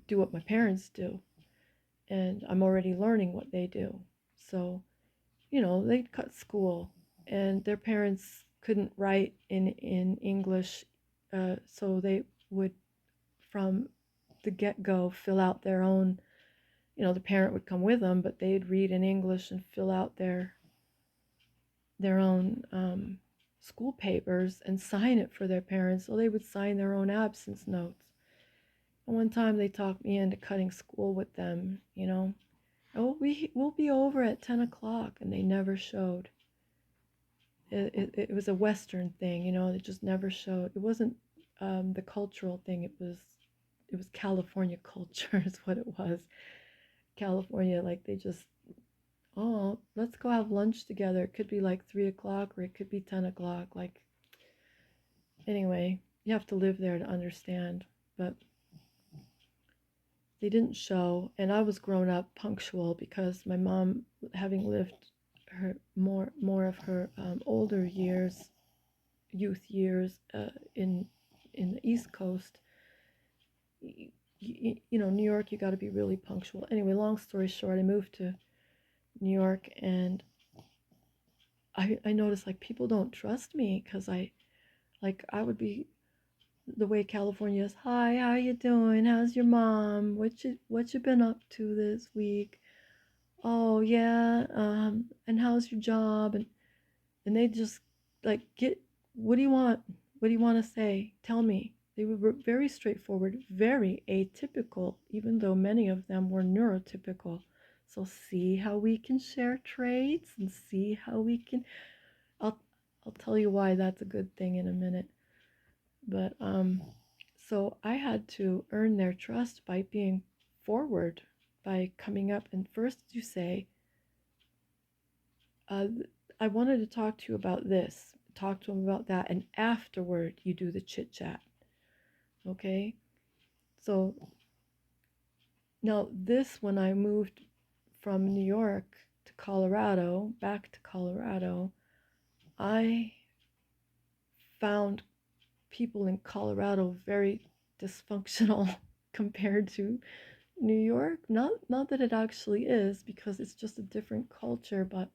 do what my parents do. And I'm already learning what they do. So, they'd cut school, and their parents couldn't write in English. So they would, from the get-go, fill out their own, the parent would come with them, but they'd read in English and fill out their own school papers and sign it for their parents. So they would sign their own absence notes. And one time they talked me into cutting school with them, oh, we'll be over at 10 o'clock, and they never showed. It was a Western thing, it just never showed. It wasn't the cultural thing, it was California culture is what it was. California, like, they just, oh, let's go have lunch together. It could be like 3 o'clock or it could be 10 o'clock. Like, anyway, you have to live there to understand. But they didn't show, and I was grown up punctual because my mom, having lived her more of her older years, youth years, in the East Coast, New York, you got to be really punctual. Anyway, long story short, I moved to New York, and I noticed, like, people don't trust me because I would be the way California is. Hi, how you doing? How's your mom? What you been up to this week? Oh yeah, and how's your job? And they just, like, what do you want? What do you want to say? Tell me. They were very straightforward, very atypical, even though many of them were neurotypical. So see how we can share traits and see how we can. I'll I'll tell you why that's a good thing in a minute. But so I had to earn their trust by being forward, by coming up, and first you say, I wanted to talk to you about this, talk to them about that, and afterward you do the chit chat. Okay? So now this, when I moved from New York to Colorado, back to Colorado, I found people in Colorado very dysfunctional compared to New York. Not that it actually is, because it's just a different culture, but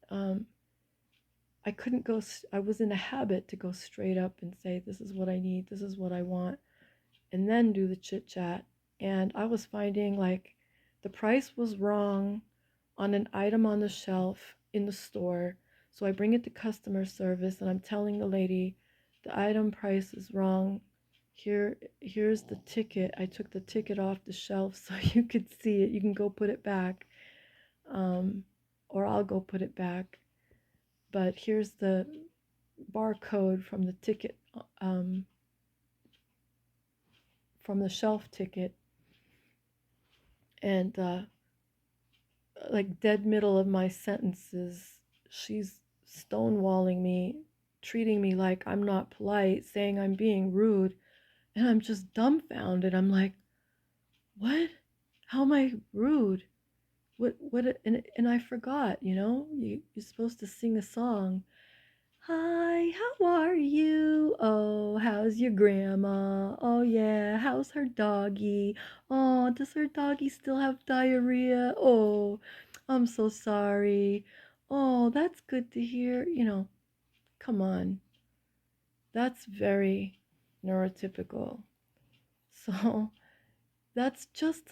I couldn't go. I was in a habit to go straight up and say, "This is what I need. This is what I want," and then do the chit chat. And I was finding, like, the price was wrong on an item on the shelf in the store. So I bring it to customer service and I'm telling the lady, the item price is wrong. Here's the ticket. I took the ticket off the shelf so you could see it. You can go put it back, or I'll go put it back. But here's the barcode from the ticket, from the shelf ticket. And like dead middle of my sentences, she's stonewalling me, treating me like I'm not polite, saying I'm being rude, and I'm just dumbfounded. I'm like, what? How am I rude? What? And I forgot, you're supposed to sing a song. Hi, how are you? Oh, how's your grandma? Oh, yeah, how's her doggy? Oh, does her doggy still have diarrhea? Oh, I'm so sorry. Oh, that's good to hear. Come on. That's very neurotypical. So, that's just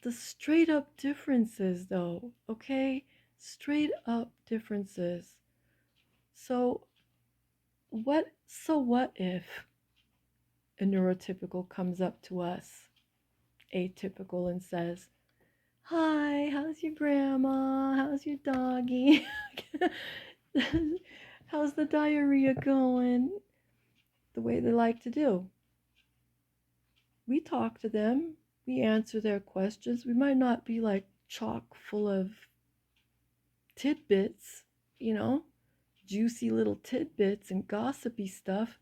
the straight up differences, though, okay? Straight up differences. So, what if a neurotypical comes up to us, atypical, and says, "Hi, how's your grandma? How's your doggy? How's the diarrhea going?" The way they like to do. We talk to them, we answer their questions. We might not be like chock full of tidbits, you know, juicy little tidbits and gossipy stuff.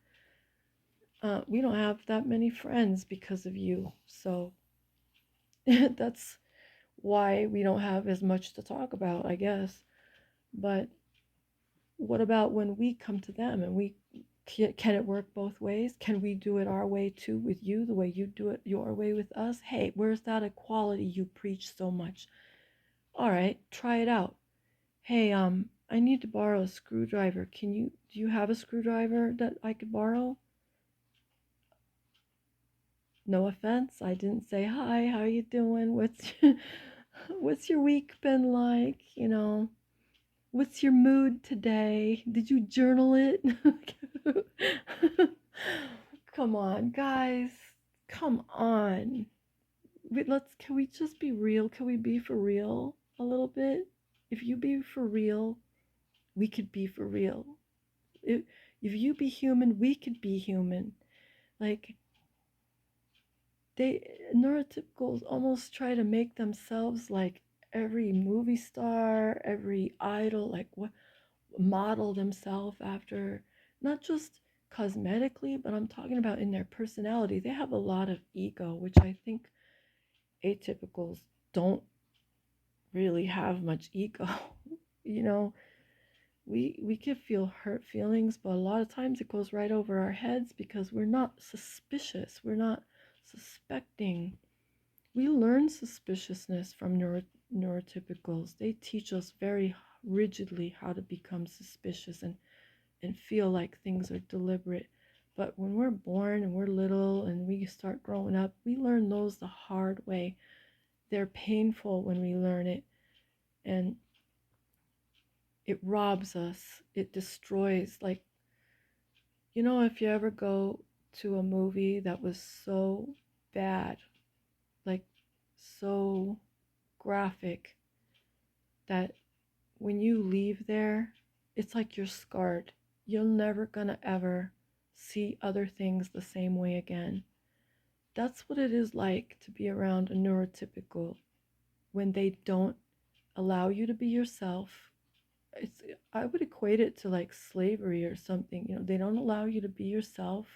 We don't have that many friends because of you. So that's why we don't have as much to talk about, I guess. But what about when we come to them and can it work both ways? Can we do it our way too with you, the way you do it your way with us? Hey, where's that equality you preach so much? All right, try it out. Hey, I need to borrow a screwdriver. Do you have a screwdriver that I could borrow? No offense, I didn't say hi, how you doing? What's your week been like? What's your mood today? Did you journal it? Come on, guys. Come on. Can we just be real? Can we be for real a little bit? If you be for real, we could be for real. If, if you be human, we could be human. Like, neurotypicals almost try to make themselves like every movie star, every idol, like what model themselves after, not just cosmetically, but I'm talking about in their personality. They have a lot of ego, which I think atypicals don't really have much ego. you know, we could feel hurt feelings, but a lot of times it goes right over our heads because we're not suspicious. We're not suspecting. We learn suspiciousness from neurotypicals. They teach us very rigidly how to become suspicious and feel like things are deliberate. But when we're born and we're little and we start growing up, we learn those the hard way. They're painful when we learn it, and it robs us, it destroys. Like, if you ever go to a movie that was so bad, like so graphic, that when you leave there, it's like you're scarred. You're never gonna ever see other things the same way again. That's what it is like to be around a neurotypical when they don't allow you to be yourself. It's I would equate it to like slavery or something. They don't allow you to be yourself.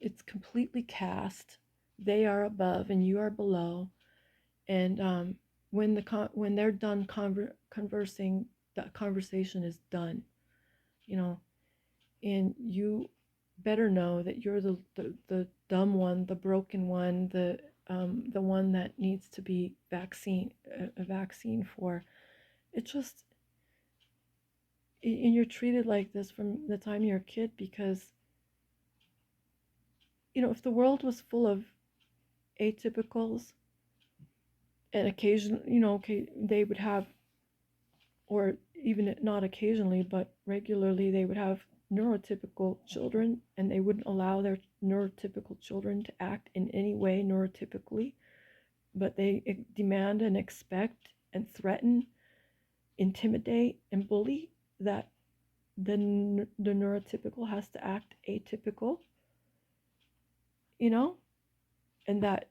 It's completely cast. They are above and you are below. And when they're done conversing, that conversation is done. You know, and you better know that you're the dumb one, the broken one, the one that needs to be a vaccine for. It just and you're treated like this from the time you're a kid because if the world was full of atypicals and occasionally okay, they would have, or even not occasionally but regularly, they would have neurotypical children, and they wouldn't allow their neurotypical children to act in any way neurotypically, but they demand and expect and threaten, intimidate and bully that the neurotypical has to act atypical, you know, and that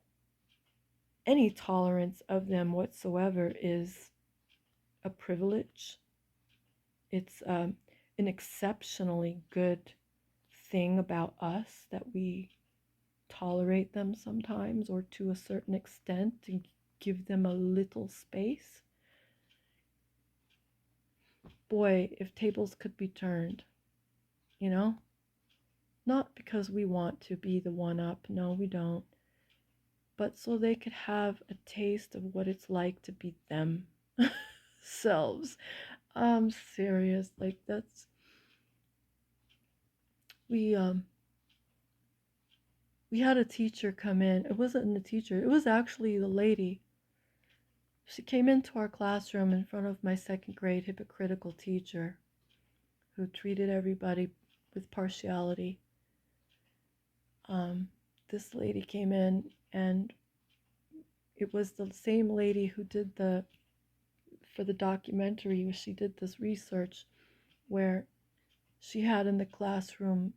any tolerance of them whatsoever is a privilege. It's an exceptionally good thing about us that we tolerate them sometimes, or to a certain extent, and give them a little space. Boy, if tables could be turned, you know? Not because we want to be the one up, no, we don't, but so they could have a taste of what it's like to be themselves. I'm serious. Like, that's we had a teacher come in. It wasn't the teacher, it was actually the lady. She came into our classroom in front of my second grade hypocritical teacher who treated everybody with partiality. This lady came in, and it was the same lady who did for the documentary. She did this research where she had in the classroom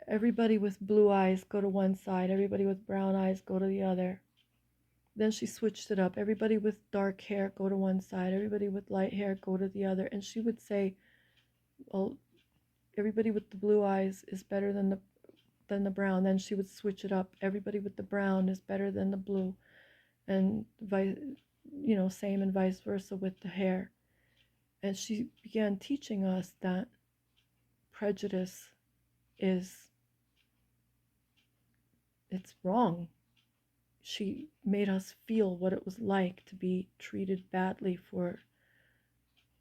everybody with blue eyes go to one side, everybody with brown eyes go to the other. Then she switched it up. Everybody with dark hair go to one side, everybody with light hair go to the other. And she would say, well, everybody with the blue eyes is better than the brown. Then she would switch it up. Everybody with the brown is better than the blue. And same and vice versa with the hair. And she began teaching us that prejudice it's wrong. She made us feel what it was like to be treated badly for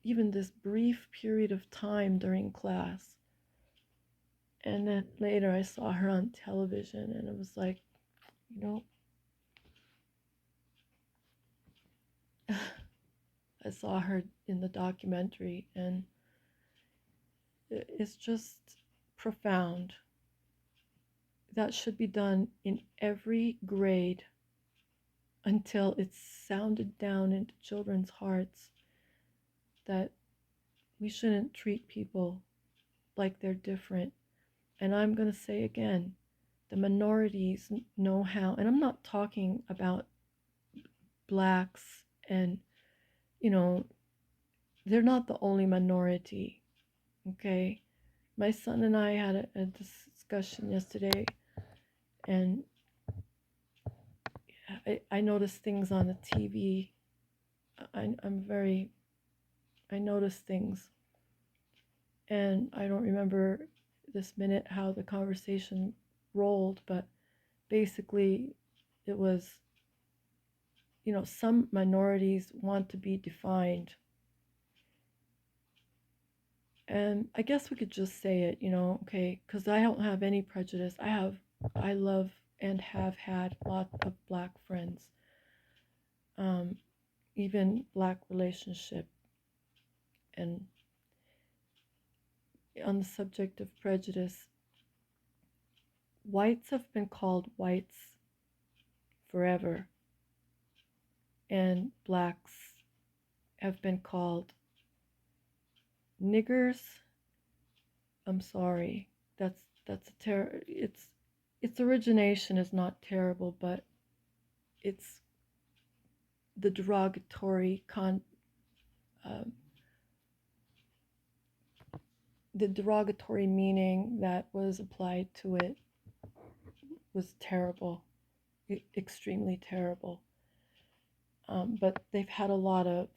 even this brief period of time during class. And then later I saw her on television, and it was like, I saw her in the documentary, and it's just profound. That should be done in every grade until it's sounded down into children's hearts that we shouldn't treat people like they're different. And I'm going to say again, the minorities know how, and I'm not talking about blacks, and they're not the only minority, okay? My son and I had a discussion yesterday, and I noticed things on the TV. I notice things, and I don't remember this minute how the conversation rolled, but basically it was, some minorities want to be defined. And I guess we could just say it, okay, because I don't have any prejudice. I love and have had lots of black friends, even black relationship. And on the subject of prejudice, whites have been called whites forever, and blacks have been called niggers. I'm sorry, that's its origination is not terrible, but it's the derogatory the derogatory meaning that was applied to it was terrible, extremely terrible. But they've had a lot of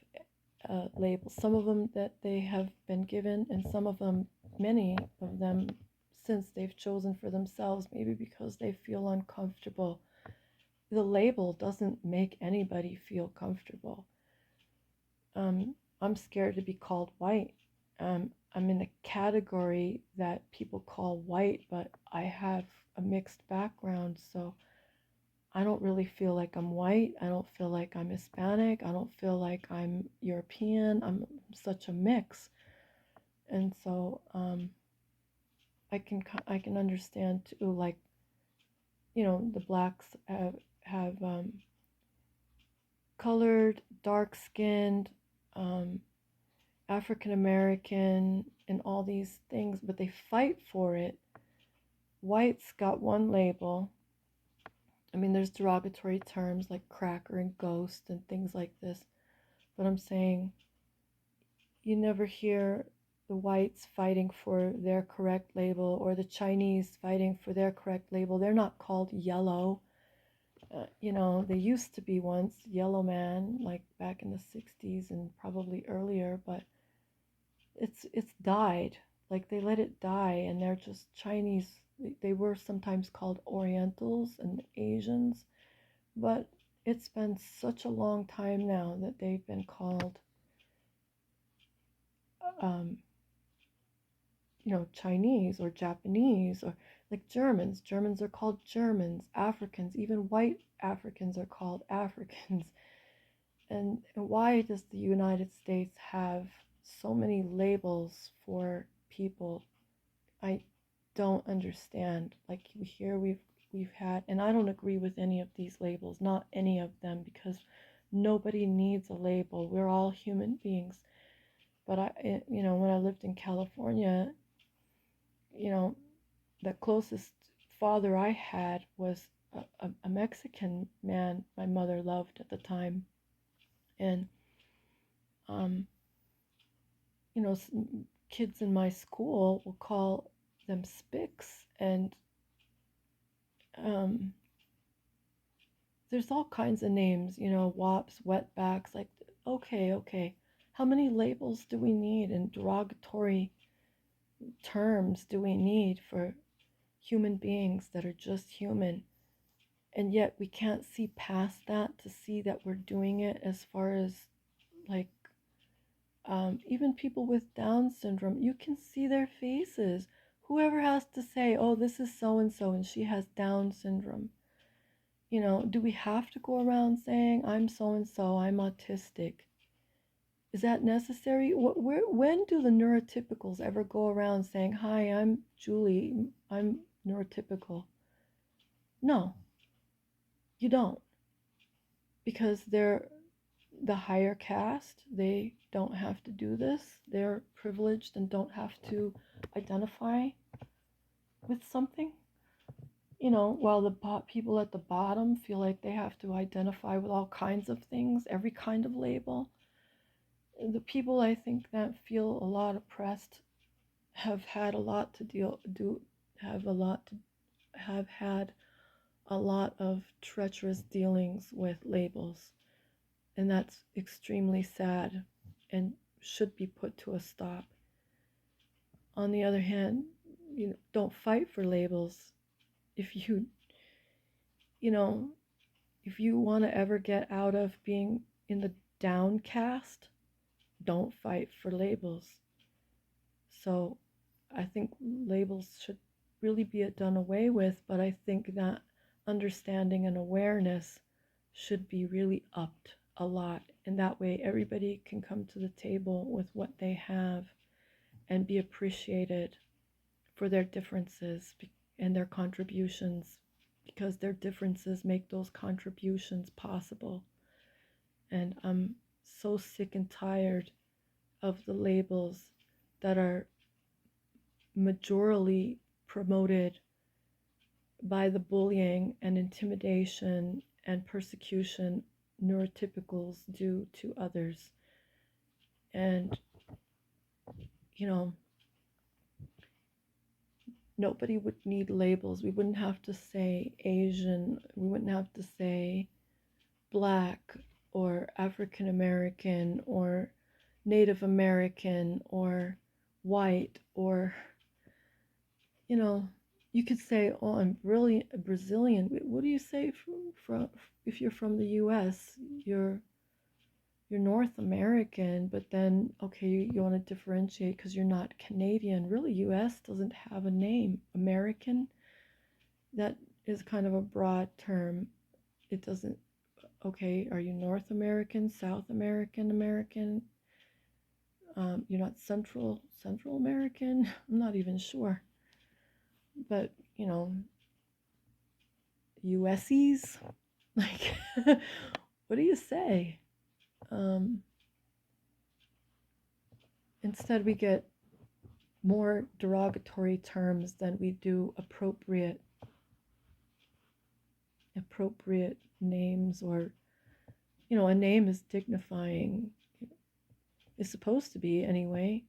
labels, some of them that they have been given, and some of them, many of them, since they've chosen for themselves, maybe because they feel uncomfortable. The label doesn't make anybody feel comfortable. I'm scared to be called white. I'm in the category that people call white, but I have a mixed background, so I don't really feel like I'm white. I don't feel like I'm Hispanic. I don't feel like I'm European. I'm such a mix. And so I can understand too, like, the blacks have colored, dark-skinned, African American, and all these things, but they fight for it. Whites got one label, I mean, there's derogatory terms like cracker and ghost and things like this, but I'm saying you never hear the whites fighting for their correct label or the Chinese fighting for their correct label. They're not called yellow. You know, they used to be once yellow man, like back in the 60s and probably earlier, but it's died. Like they let it die, and they're just Chinese. They were sometimes called Orientals and Asians, but it's been such a long time now that they've been called, um, you know, Chinese or Japanese or like Germans. Germans are called Germans. Africans, even white Africans, are called Africans. And why does the United States have so many labels for people? I don't understand. Like here we've had, and I don't agree with any of these labels, not any of them, because nobody needs a label. We're all human beings. But you know, when I lived in California, you know, the closest father I had was a Mexican man my mother loved at the time, and um, you know, kids in my school will call them spics, and um, there's all kinds of names, you know, wops, wetbacks. Like, okay, okay, how many labels do we need and derogatory terms do we need for human beings that are just human? And yet we can't see past that to see that we're doing it as far as like even people with Down syndrome, you can see their faces. Whoever has to say, oh, this is so and she has Down syndrome. You know, do we have to go around saying, I'm so and so, I'm autistic? Is that necessary? When do the neurotypicals ever go around saying, hi, I'm Julie, I'm neurotypical? No, you don't. Because they're the higher caste, they don't have to do this. They're privileged and don't have to identify with something. You know, while the people at the bottom feel like they have to identify with all kinds of things, every kind of label. The people I think that feel a lot oppressed have had a lot to have had a lot of treacherous dealings with labels, and that's extremely sad and should be put to a stop. On the other hand, you know, don't fight for labels. If you know, if you want to ever get out of being in the downcast, don't fight for labels. So I think labels should really be done away with, but I think that understanding and awareness should be really upped a lot. And that way everybody can come to the table with what they have and be appreciated for their differences and their contributions, because their differences make those contributions possible. And I'm so sick and tired of the labels that are majorly promoted by the bullying and intimidation and persecution neurotypicals do to others. And, you know, nobody would need labels. We wouldn't have to say Asian, we wouldn't have to say Black or African American or Native American or white, or, you know, you could say, oh, I'm really a Brazilian. What do you say from if you're from the US? You're North American, but then, okay, you want to differentiate because you're not Canadian. Really, US doesn't have a name. American, that is kind of a broad term. It doesn't, okay, are you North American, South American, American? You're not Central American? I'm not even sure. But, you know, USEs? Like, what do you say? Instead, we get more derogatory terms than we do appropriate. appropriate names, or, you know, a name is dignifying. It's supposed to be anyway.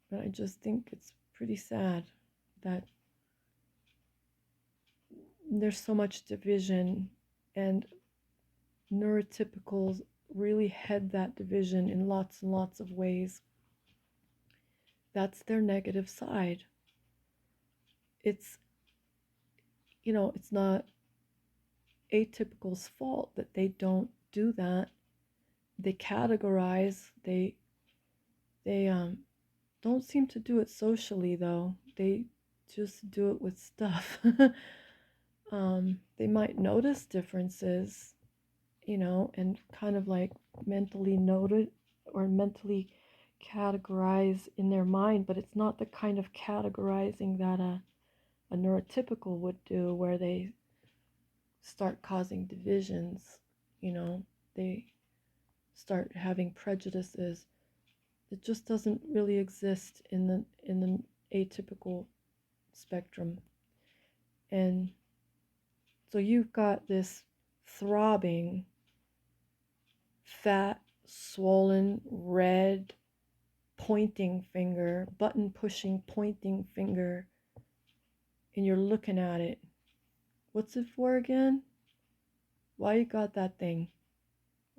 But I just think it's pretty sad that there's so much division, and neurotypicals really head that division in lots and lots of ways. That's their negative side. It's, you know, it's not atypical's fault that they don't do that. They categorize, they don't seem to do it socially though. They just do it with stuff. They might notice differences, you know, and kind of like mentally note it or mentally categorize in their mind, but it's not the kind of categorizing that a neurotypical would do, where they start causing divisions, you know, they start having prejudices. It just doesn't really exist in the atypical spectrum. And so you've got this throbbing, fat, swollen, red, pointing finger, button pushing pointing finger, and you're looking at it. What's it for again? Why you got that thing?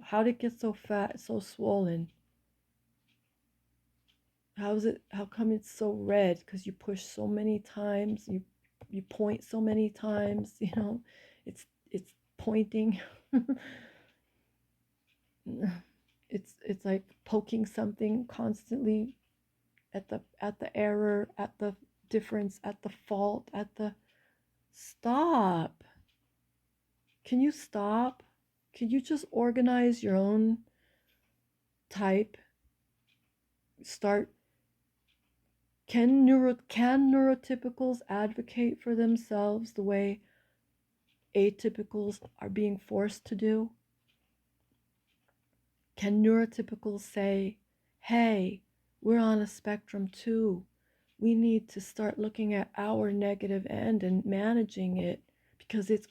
How'd it get so fat, so swollen? How come it's so red? Because you push so many times, you point so many times, you know, it's pointing. It's like poking something constantly at the error, at the difference, at the fault, at the stop. Can you stop? Can you just organize your own type? Start. Can neurotypicals advocate for themselves the way atypicals are being forced to do? Can neurotypicals say, hey, we're on a spectrum too. We need to start looking at our negative end and managing it, because it's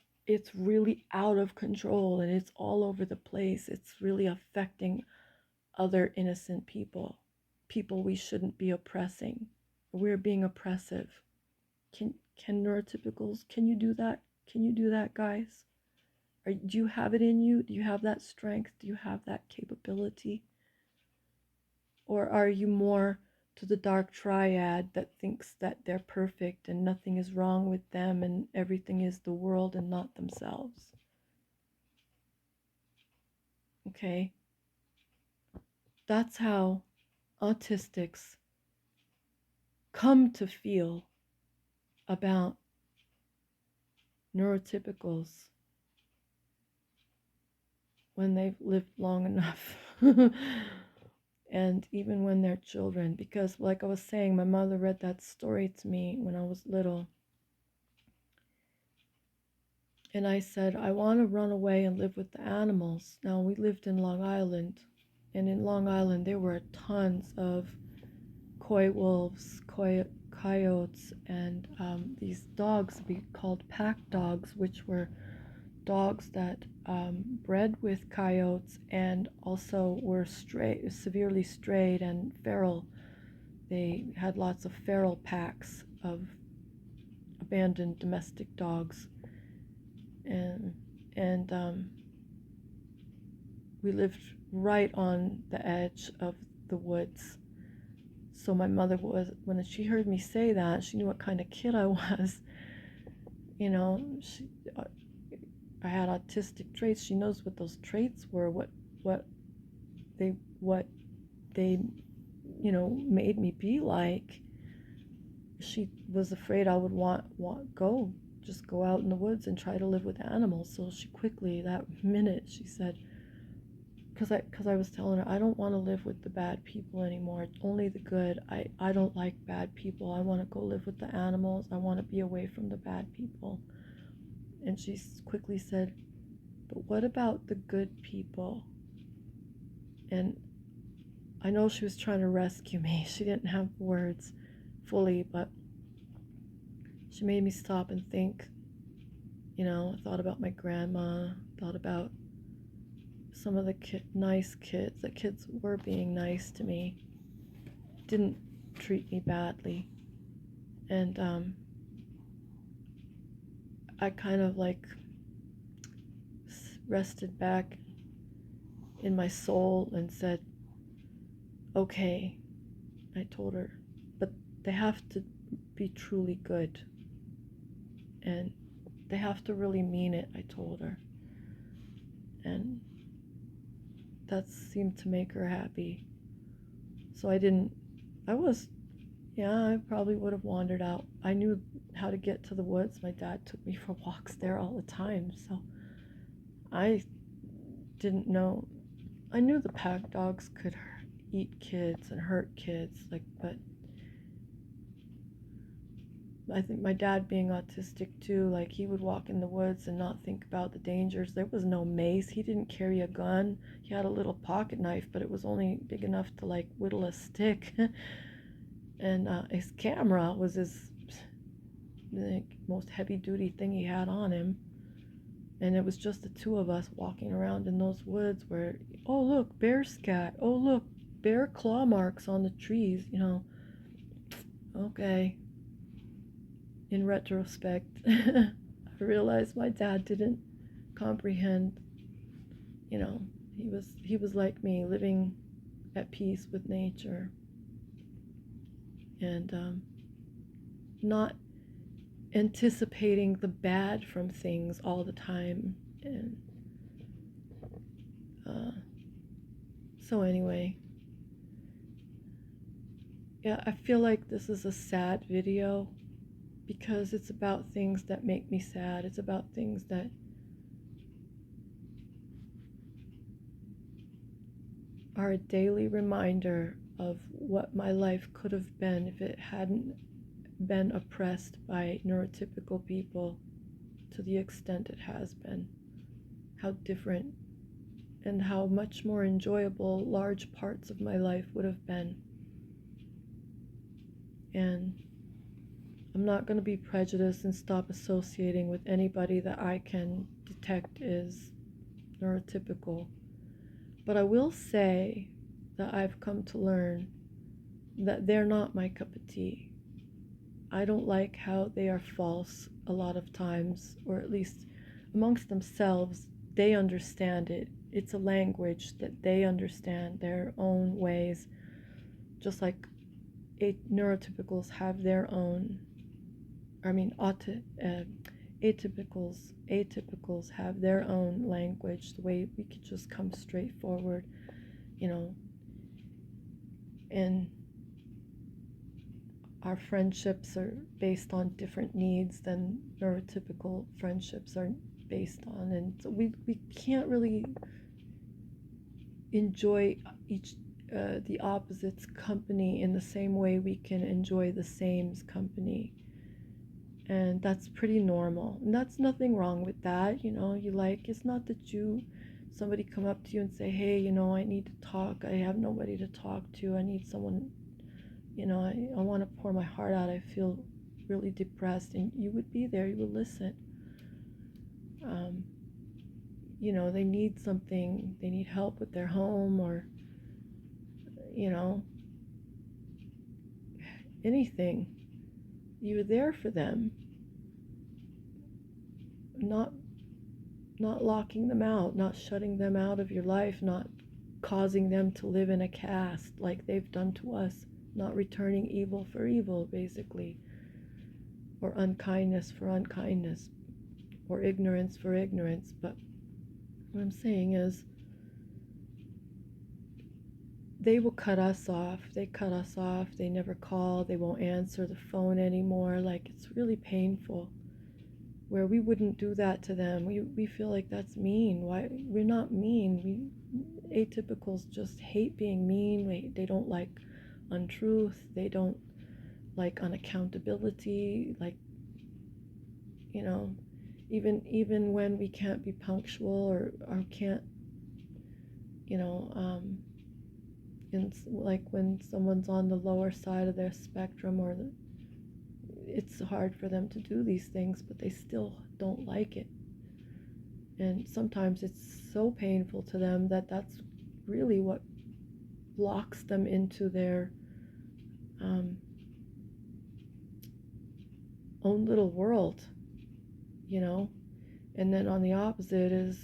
really out of control and it's all over the place. It's really affecting other innocent people we shouldn't be oppressing. We're being oppressive. Can neurotypicals, can you do that? Can you do that, guys? Do you have it in you? Do you have that strength? Do you have that capability? Or are you more to the dark triad that thinks that they're perfect and nothing is wrong with them and everything is the world and not themselves? Okay? That's how autistics come to feel about neurotypicals when they've lived long enough. And even when they're children, because like I was saying, my mother read that story to me when I was little, and I said, I want to run away and live with the animals. Now, we lived in Long Island, and in Long Island there were tons of coy wolves, coyotes, and these dogs we called pack dogs, which were dogs that bred with coyotes and also were severely strayed and feral. They had lots of feral packs of abandoned domestic dogs, and we lived right on the edge of the woods. So my mother was, when she heard me say that, she knew what kind of kid I was. You know, I had autistic traits. She knows what those traits were, what they you know, made me be like. She was afraid I would just go out in the woods and try to live with animals. So she quickly, that minute, she said, because I was telling her, I don't want to live with the bad people anymore, only the good. I don't like bad people. I want to go live with the animals. I want to be away from the bad people. And she quickly said, but what about the good people? And I know she was trying to rescue me. She didn't have words fully, but she made me stop and think. You know, I thought about my grandma, thought about some of the nice kids. The kids were being nice to me, didn't treat me badly. And I kind of like rested back in my soul and said, okay, I told her, but they have to be truly good. And they have to really mean it, I told her. And that seemed to make her happy. So I probably would have wandered out. I knew how to get to the woods. My dad took me for walks there all the time. So I didn't know. I knew the pack dogs could eat kids and hurt kids, but I think my dad being autistic too, like he would walk in the woods and not think about the dangers. There was no mace. He didn't carry a gun. He had a little pocket knife, but it was only big enough to like whittle a stick. And his camera was his most heavy duty thing he had on him. And it was just the two of us walking around in those woods where, oh look, bear scat. Oh look, bear claw marks on the trees, you know. Okay. In retrospect, I realized my dad didn't comprehend, you know, he was like me, living at peace with nature and not anticipating the bad from things all the time. And so anyway, yeah, I feel like this is a sad video because it's about things that make me sad. It's about things that are a daily reminder of what my life could have been if it hadn't been oppressed by neurotypical people to the extent it has been. How different and how much more enjoyable large parts of my life would have been. And I'm not going to be prejudiced and stop associating with anybody that I can detect is neurotypical. But I will say that I've come to learn that they're not my cup of tea. I don't like how they are false a lot of times, or at least amongst themselves, they understand it. It's a language that they understand their own ways, just like neurotypicals have their own. Atypicals have their own language, the way we could just come straight forward, you know. And our friendships are based on different needs than neurotypical friendships are based on, and so we can't really enjoy the opposite's company in the same way we can enjoy the same's company. And that's pretty normal, and that's nothing wrong with that. You know, it's not that somebody come up to you and say, hey, you know, I need to talk, I have nobody to talk to, I need someone, you know, I want to pour my heart out, I feel really depressed, and you would be there, you would listen. You know, they need something, they need help with their home, or, you know, anything. You're there for them, not locking them out, not shutting them out of your life, not causing them to live in a caste like they've done to us, not returning evil for evil, basically, or unkindness for unkindness, or ignorance for ignorance. But what I'm saying is, they will cut us off. They cut us off. They never call. They won't answer the phone anymore. Like, it's really painful. Where we wouldn't do that to them. We feel like that's mean. Why? We're not mean. Atypicals just hate being mean. They don't like untruth. They don't like unaccountability. Like, you know, even when we can't be punctual or can't, you know, like when someone's on the lower side of their spectrum, or it's hard for them to do these things, but they still don't like it. And sometimes it's so painful to them that that's really what locks them into their own little world, you know. And then on the opposite is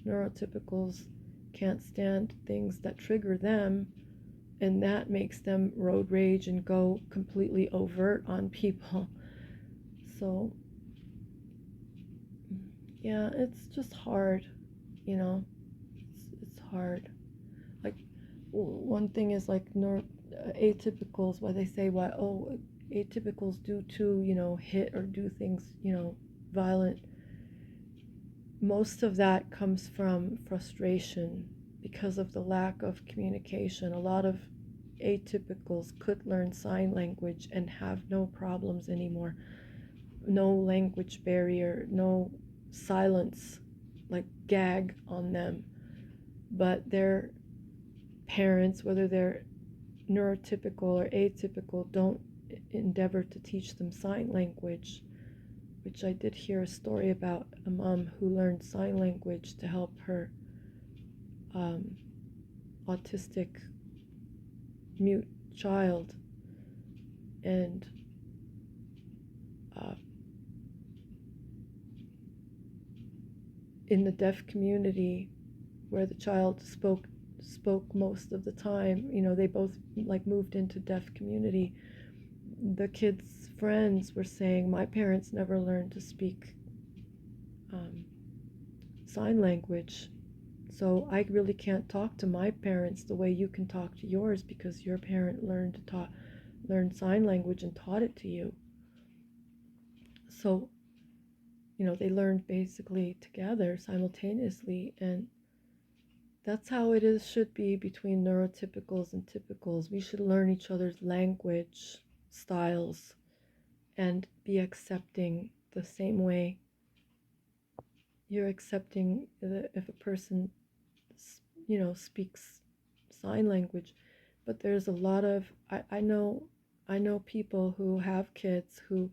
neurotypicals can't stand things that trigger them, and that makes them road rage and go completely overt on people. So yeah, it's just hard, you know. It's hard. Like one thing is like atypicals, why they say why atypicals do too, you know, hit or do things, you know, violent. Most of that comes from frustration because of the lack of communication. A lot of atypicals could learn sign language and have no problems anymore. No language barrier, no silence, like gag on them. But their parents, whether they're neurotypical or atypical, don't endeavor to teach them sign language, which I did hear a story about a mom who learned sign language to help her autistic mute child. And in the deaf community, where the child spoke most of the time, you know, they both like moved into deaf community. The kids' friends were saying, my parents never learned to speak sign language, so I really can't talk to my parents the way you can talk to yours, because your parent learned sign language and taught it to you. So, you know, they learned basically together simultaneously, and that's how it should be between neurotypicals and typicals. We should learn each other's language styles and be accepting the same way you're accepting if a person, you know, speaks sign language. But there's a lot of I know people who have kids who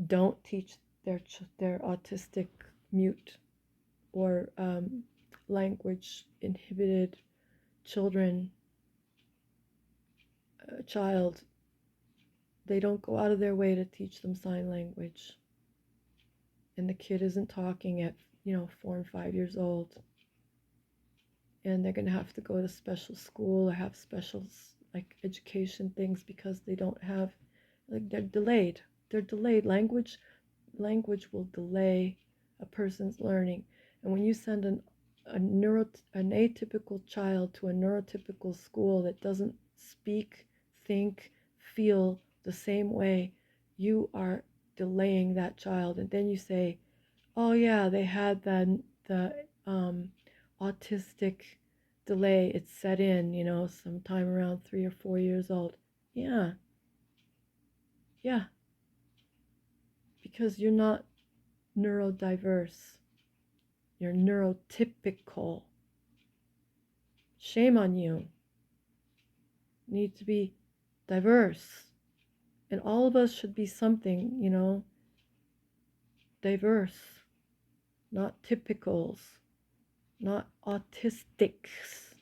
don't teach their autistic mute or language inhibited children child. They don't go out of their way to teach them sign language, and the kid isn't talking at, you know, 4 and 5 years old, and they're going to have to go to special school or have special like education things because they don't have, like, they're delayed language will delay a person's learning. And when you send an atypical child to a neurotypical school that doesn't speak, think, feel the same way, you are delaying that child. And then you say, oh yeah, they had the autistic delay. It set in, you know, sometime around 3 or 4 years old. Yeah, yeah, because you're not neurodiverse. You're neurotypical. Shame on you. You need to be diverse. And all of us should be something, you know, diverse, not typicals, not autistics.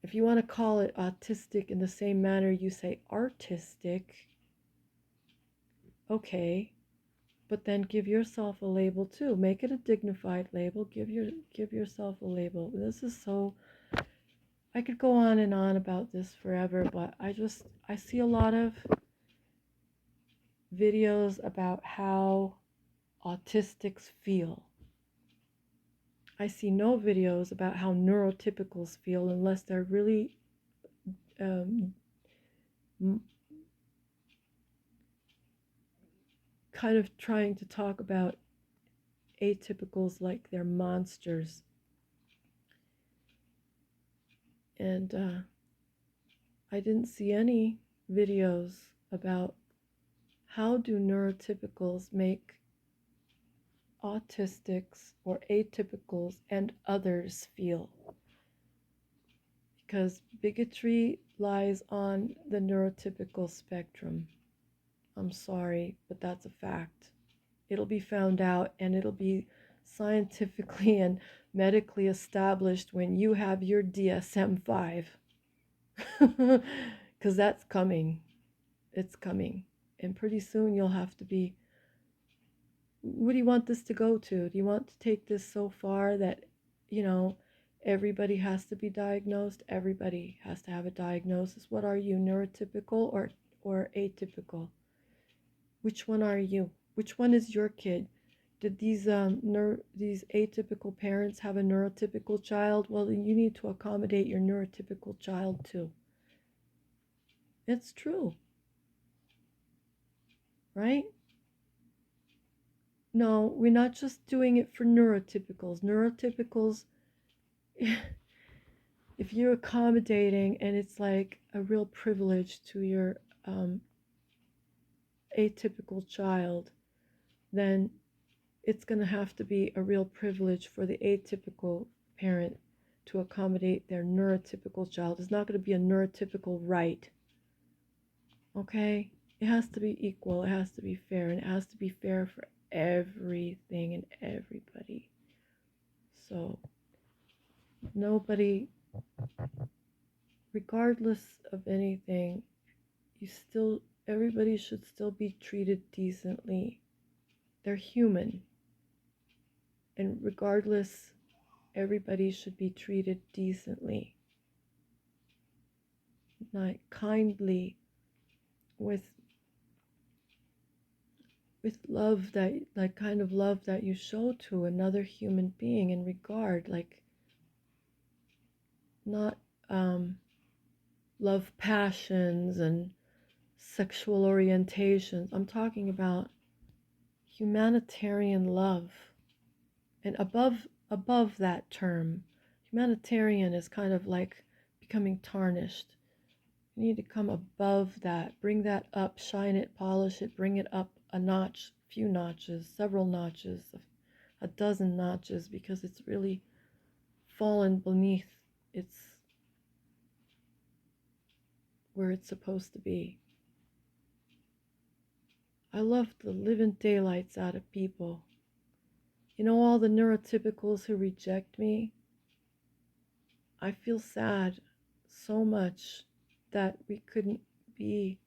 If you want to call it autistic in the same manner you say artistic, okay, but then give yourself a label too. Make it a dignified label. Give yourself a label. This is so, I could go on and on about this forever, but I see a lot of videos about how autistics feel. I see no videos about how neurotypicals feel unless they're really kind of trying to talk about atypicals like they're monsters. And I didn't see any videos about how do neurotypicals make autistics or atypicals and others feel. Because bigotry lies on the neurotypical spectrum. I'm sorry, but that's a fact. It'll be found out, and it'll be scientifically and medically established when you have your DSM-5. Because that's coming. It's coming. And pretty soon you'll have to be. What do you want this to go to? Do you want to take this so far that, you know, everybody has to be diagnosed? Everybody has to have a diagnosis. What are you, neurotypical or atypical? Which one are you? Which one is your kid? Did these these atypical parents have a neurotypical child? Well, then you need to accommodate your neurotypical child too. It's true, right? No, we're not just doing it for neurotypicals. Neurotypicals, if you're accommodating and it's like a real privilege to your atypical child, then it's going to have to be a real privilege for the atypical parent to accommodate their neurotypical child. It's not going to be a neurotypical right. Okay? It has to be equal, it has to be fair, and it has to be fair for everything and everybody. So, nobody, regardless of anything, everybody should still be treated decently. They're human. And regardless, everybody should be treated decently, like kindly, with love, that like kind of love that you show to another human being, in regard, like not love passions and sexual orientations. I'm talking about humanitarian love. And above that term, humanitarian is kind of like becoming tarnished. You need to come above that, bring that up, shine it, polish it, bring it up a notch, few notches, several notches, a dozen notches, because it's really fallen beneath its where it's supposed to be. I love the living daylights out of people. You know, all the neurotypicals who reject me, I feel sad so much that we couldn't be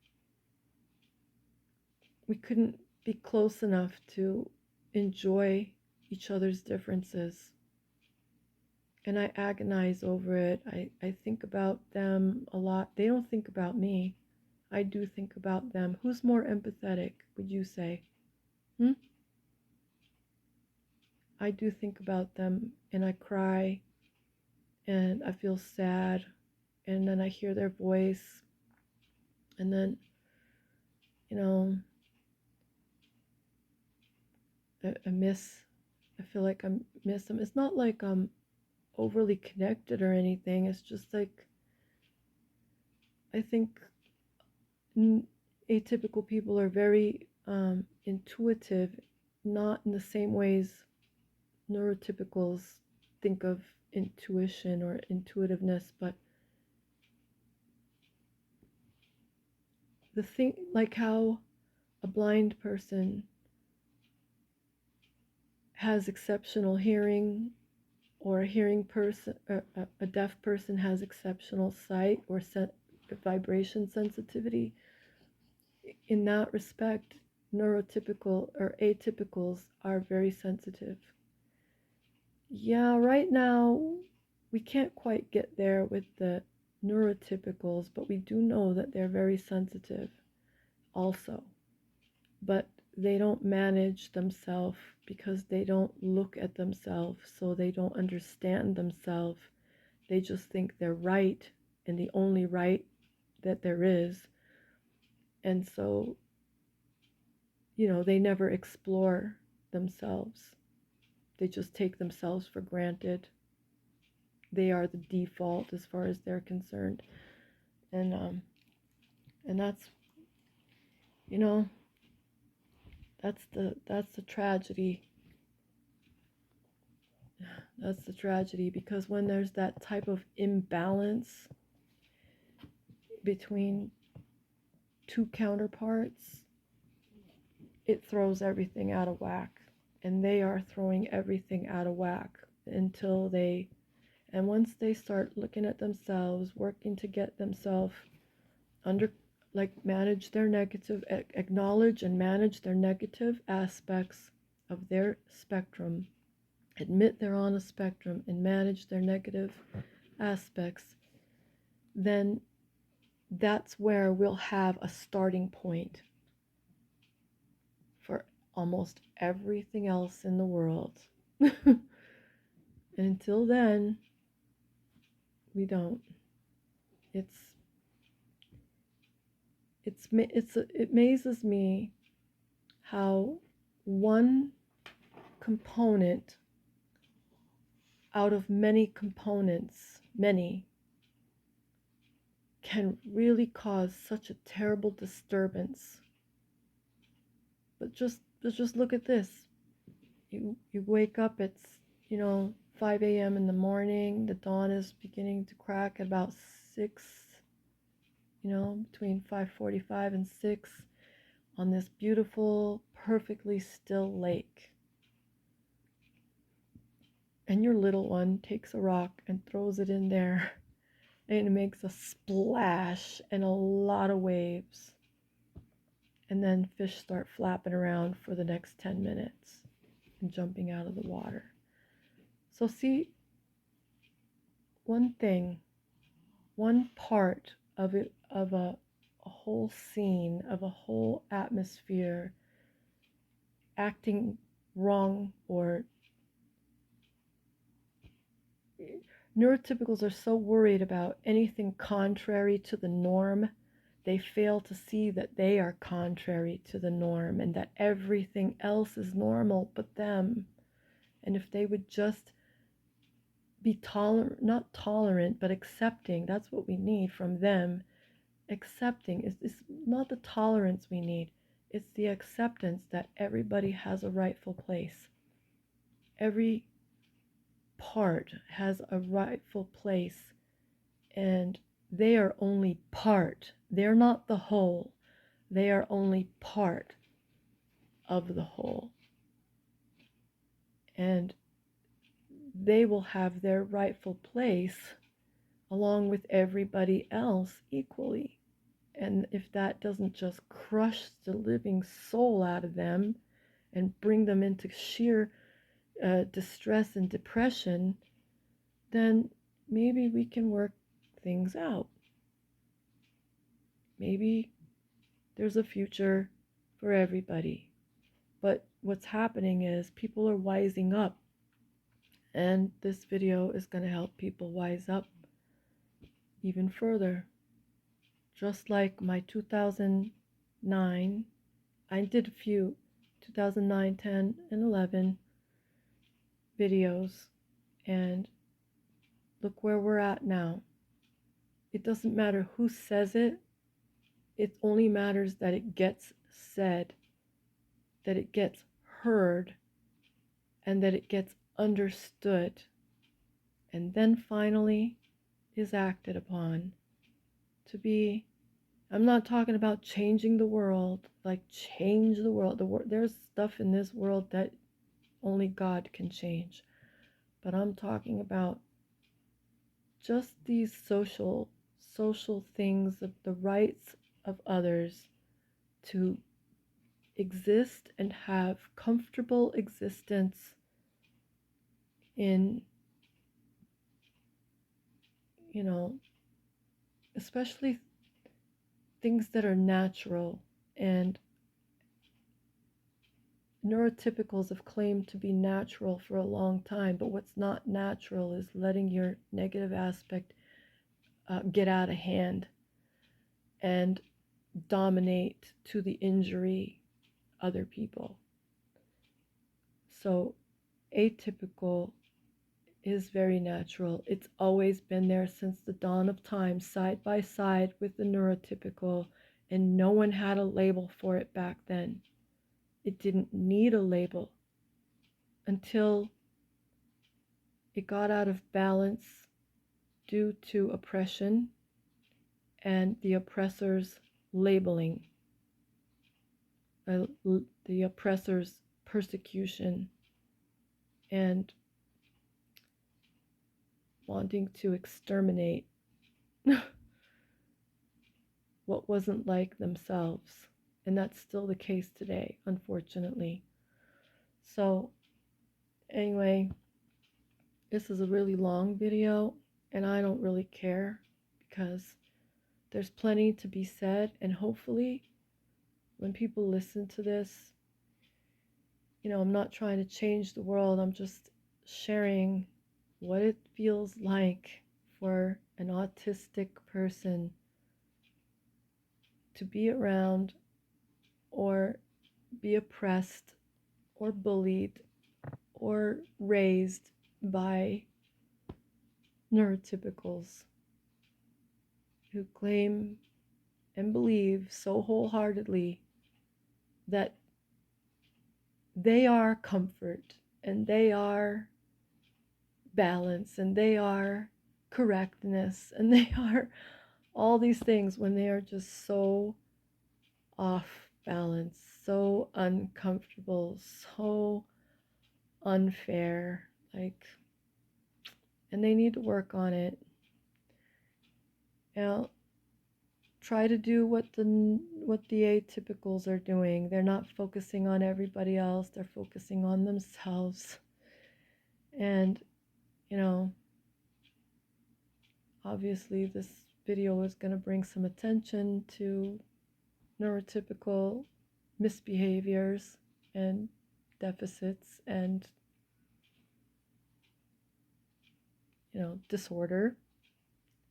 close enough to enjoy each other's differences. And I agonize over it. I think about them a lot. They don't think about me. I do think about them. Who's more empathetic, would you say? I do think about them, and I cry, and I feel sad, and then I hear their voice, and then, you know, I feel like I miss them. It's not like I'm overly connected or anything. It's just like, I think atypical people are very intuitive, not in the same ways neurotypicals think of intuition or intuitiveness, but the thing, like how a blind person has exceptional hearing, or a hearing person, or a deaf person has exceptional sight or vibration sensitivity. In that respect, neurotypical or atypicals are very sensitive. Yeah, right now we can't quite get there with the neurotypicals, but we do know that they're very sensitive also. But they don't manage themselves because they don't look at themselves, so they don't understand themselves. They just think they're right and the only right that there is. And so, you know, they never explore themselves. They just take themselves for granted. They are the default as far as they're concerned. And that's, you know, that's the tragedy. That's the tragedy, because when there's that type of imbalance between two counterparts, it throws everything out of whack. And they are throwing everything out of whack until they, and once they start looking at themselves, working to get themselves under, like manage their negative, acknowledge and manage their negative aspects of their spectrum, admit they're on a spectrum and manage their negative aspects, then that's where we'll have a starting point for almost everything else in the world. And until then, we don't. It amazes me how one component out of many components, can really cause such a terrible disturbance. But just look at this. You wake up, it's 5 a.m. in the morning, the dawn is beginning to crack at about 6, between 5:45 and 6, on this beautiful, perfectly still lake. And your little one takes a rock and throws it in there, and it makes a splash and a lot of waves. And then fish start flapping around for the next 10 minutes and jumping out of the water. So see, one thing, one part of it, of a whole scene, of a whole atmosphere acting wrong, or neurotypicals are so worried about anything contrary to the norm, they fail to see that they are contrary to the norm and that everything else is normal but them. And if they would just be tolerant, not tolerant, but accepting, that's what we need from them. Accepting is not the tolerance we need, it's the acceptance that everybody has a rightful place. Every part has a rightful place, and they are only part. They're not the whole. They are only part of the whole. And they will have their rightful place along with everybody else equally. And if that doesn't just crush the living soul out of them and bring them into sheer distress and depression, then maybe we can work things out. Maybe there's a future for everybody. But what's happening is people are wising up, and this video is going to help people wise up even further. Just like my 2009, I did a few 2009, 10, and 11 videos, and look where we're at now. It doesn't matter who says it, it only matters that it gets said, that it gets heard, and that it gets understood, and then finally is acted upon to be. I'm not talking about changing the world, like change the world. There's stuff in this world that only God can change. But I'm talking about just these social things, of the rights of others to exist and have comfortable existence in, especially things that are natural. And neurotypicals have claimed to be natural for a long time, but what's not natural is letting your negative aspect get out of hand and dominate to the injury other people. So atypical is very natural. It's always been there since the dawn of time, side by side with the neurotypical, and no one had a label for it back then. It didn't need a label until it got out of balance due to oppression and the oppressor's labeling. the oppressor's persecution and wanting to exterminate what wasn't like themselves. And that's still the case today, unfortunately. So, anyway, this is a really long video, and I don't really care because there's plenty to be said, and hopefully, when people listen to this, I'm not trying to change the world, I'm just sharing what it feels like for an autistic person to be around or be oppressed or bullied or raised by neurotypicals who claim and believe so wholeheartedly that they are comfort and they are balance and they are correctness and they are all these things when they are just so off balance, so uncomfortable, so unfair, like, and they need to work on it. Try to do what the atypicals are doing. They're not focusing on everybody else, they're focusing on themselves. And obviously this video is going to bring some attention to neurotypical misbehaviors and deficits and disorder.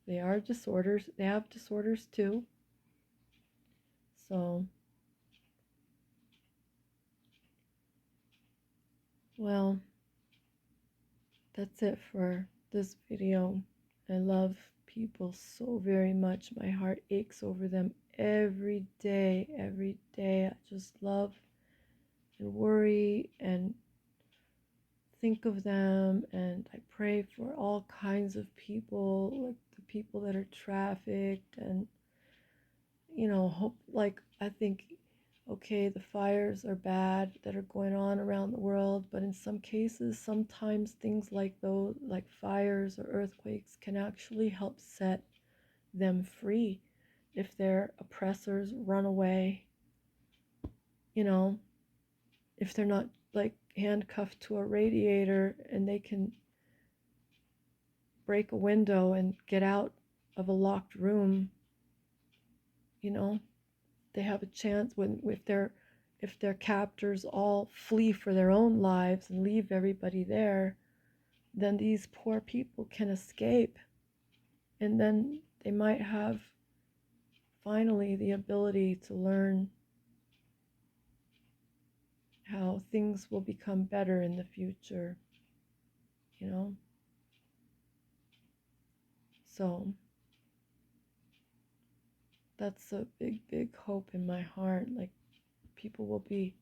They are disorders. They have disorders too. So, well, that's it for this video. I love people so very much. My heart aches over them every day, every day. I just love and worry and think of them, and I pray for all kinds of people, like the people that are trafficked, and hope, like, I think, okay, the fires are bad that are going on around the world, but in some cases, sometimes things like those, like fires or earthquakes, can actually help set them free if their oppressors run away, if they're not like handcuffed to a radiator and they can break a window and get out of a locked room, they have a chance. When if their captors all flee for their own lives and leave everybody there, then these poor people can escape, and then they might have finally the ability to learn how things will become better in the future, so that's a big hope in my heart. Like, people will be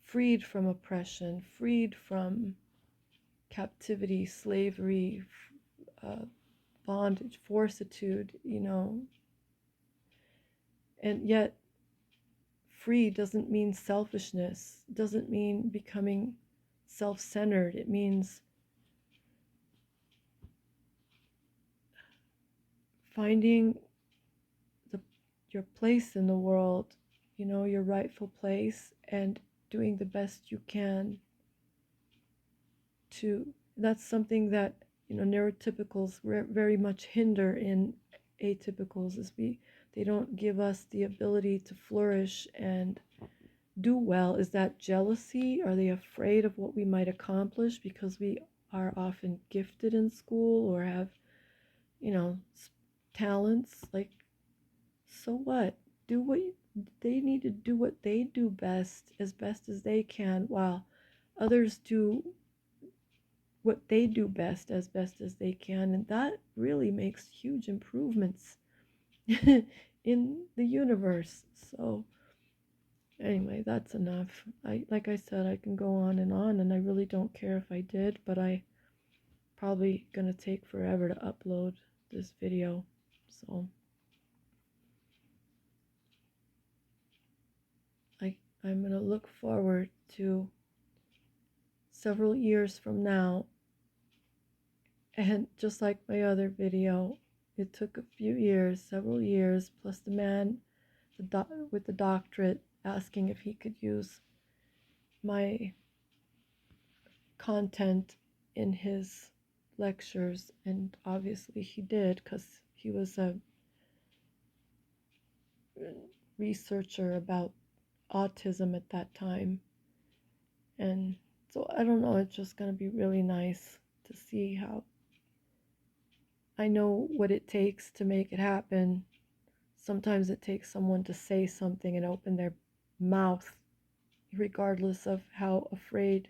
freed from oppression, freed from captivity, slavery, bondage, fortitude, and yet free doesn't mean selfishness, doesn't mean becoming self-centered. It means finding your place in the world, your rightful place, and doing the best you can to. That's something that neurotypicals very much hinder in atypicals, is they don't give us the ability to flourish and do well. Is that jealousy? Are they afraid of what we might accomplish because we are often gifted in school or have talents? Like, so what? Do what they need to do, what they do best as they can, while others do what they do best as they can, and that really makes huge improvements in the universe. So anyway, that's enough. Like I said, I can go on, and I really don't care if I did, but I probably gonna take forever to upload this video. So I'm going to look forward to several years from now. And just like my other video, it took a few years, several years, plus the man with the doctorate asking if he could use my content in his lectures, and obviously he did, because he was a researcher about autism at that time. And so I don't know, it's just going to be really nice to see how I know what it takes to make it happen. Sometimes it takes someone to say something and open their mouth, regardless of how afraid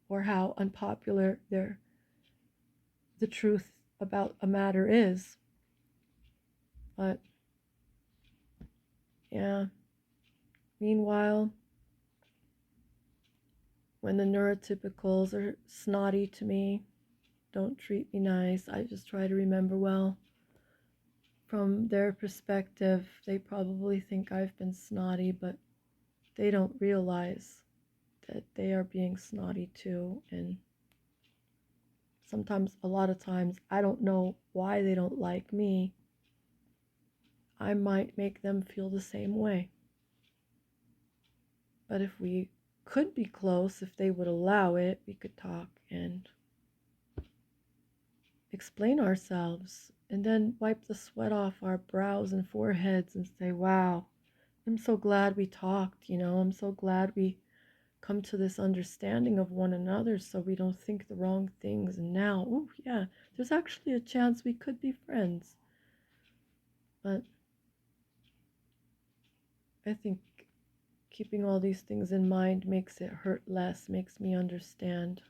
or how unpopular the truth about a matter is. But yeah, meanwhile, when the neurotypicals are snotty to me, don't treat me nice, I just try to remember, well, from their perspective, they probably think I've been snotty, but they don't realize that they are being snotty too. And sometimes, a lot of times, I don't know why they don't like me. I might make them feel the same way. But if we could be close, if they would allow it, we could talk and explain ourselves, and then wipe the sweat off our brows and foreheads and say, wow, I'm so glad we talked, I'm so glad we come to this understanding of one another so we don't think the wrong things. And now, oh yeah, there's actually a chance we could be friends. But I think keeping all these things in mind makes it hurt less, makes me understand.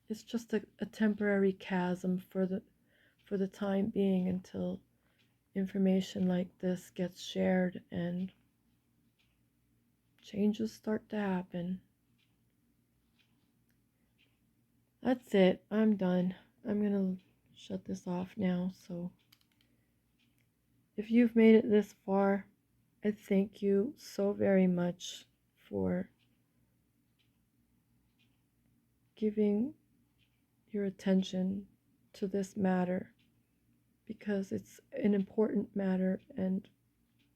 It's just a temporary chasm for the time being, until information like this gets shared and changes start to happen. That's it. I'm done. I'm gonna shut this off now. So if you've made it this far, I thank you so very much for giving your attention to this matter, because it's an important matter and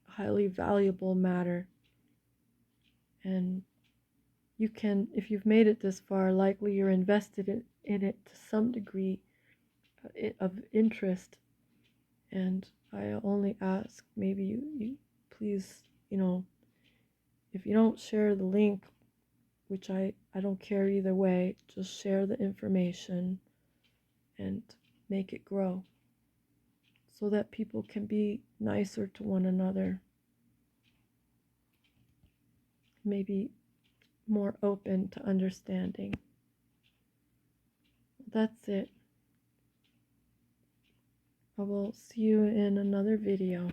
highly valuable matter. And you can, if you've made it this far, likely you're invested in it to some degree of interest. And I only ask, maybe you please, if you don't share the link, which I don't care either way, just share the information and make it grow so that people can be nicer to one another, maybe more open to understanding. That's it. I will see you in another video.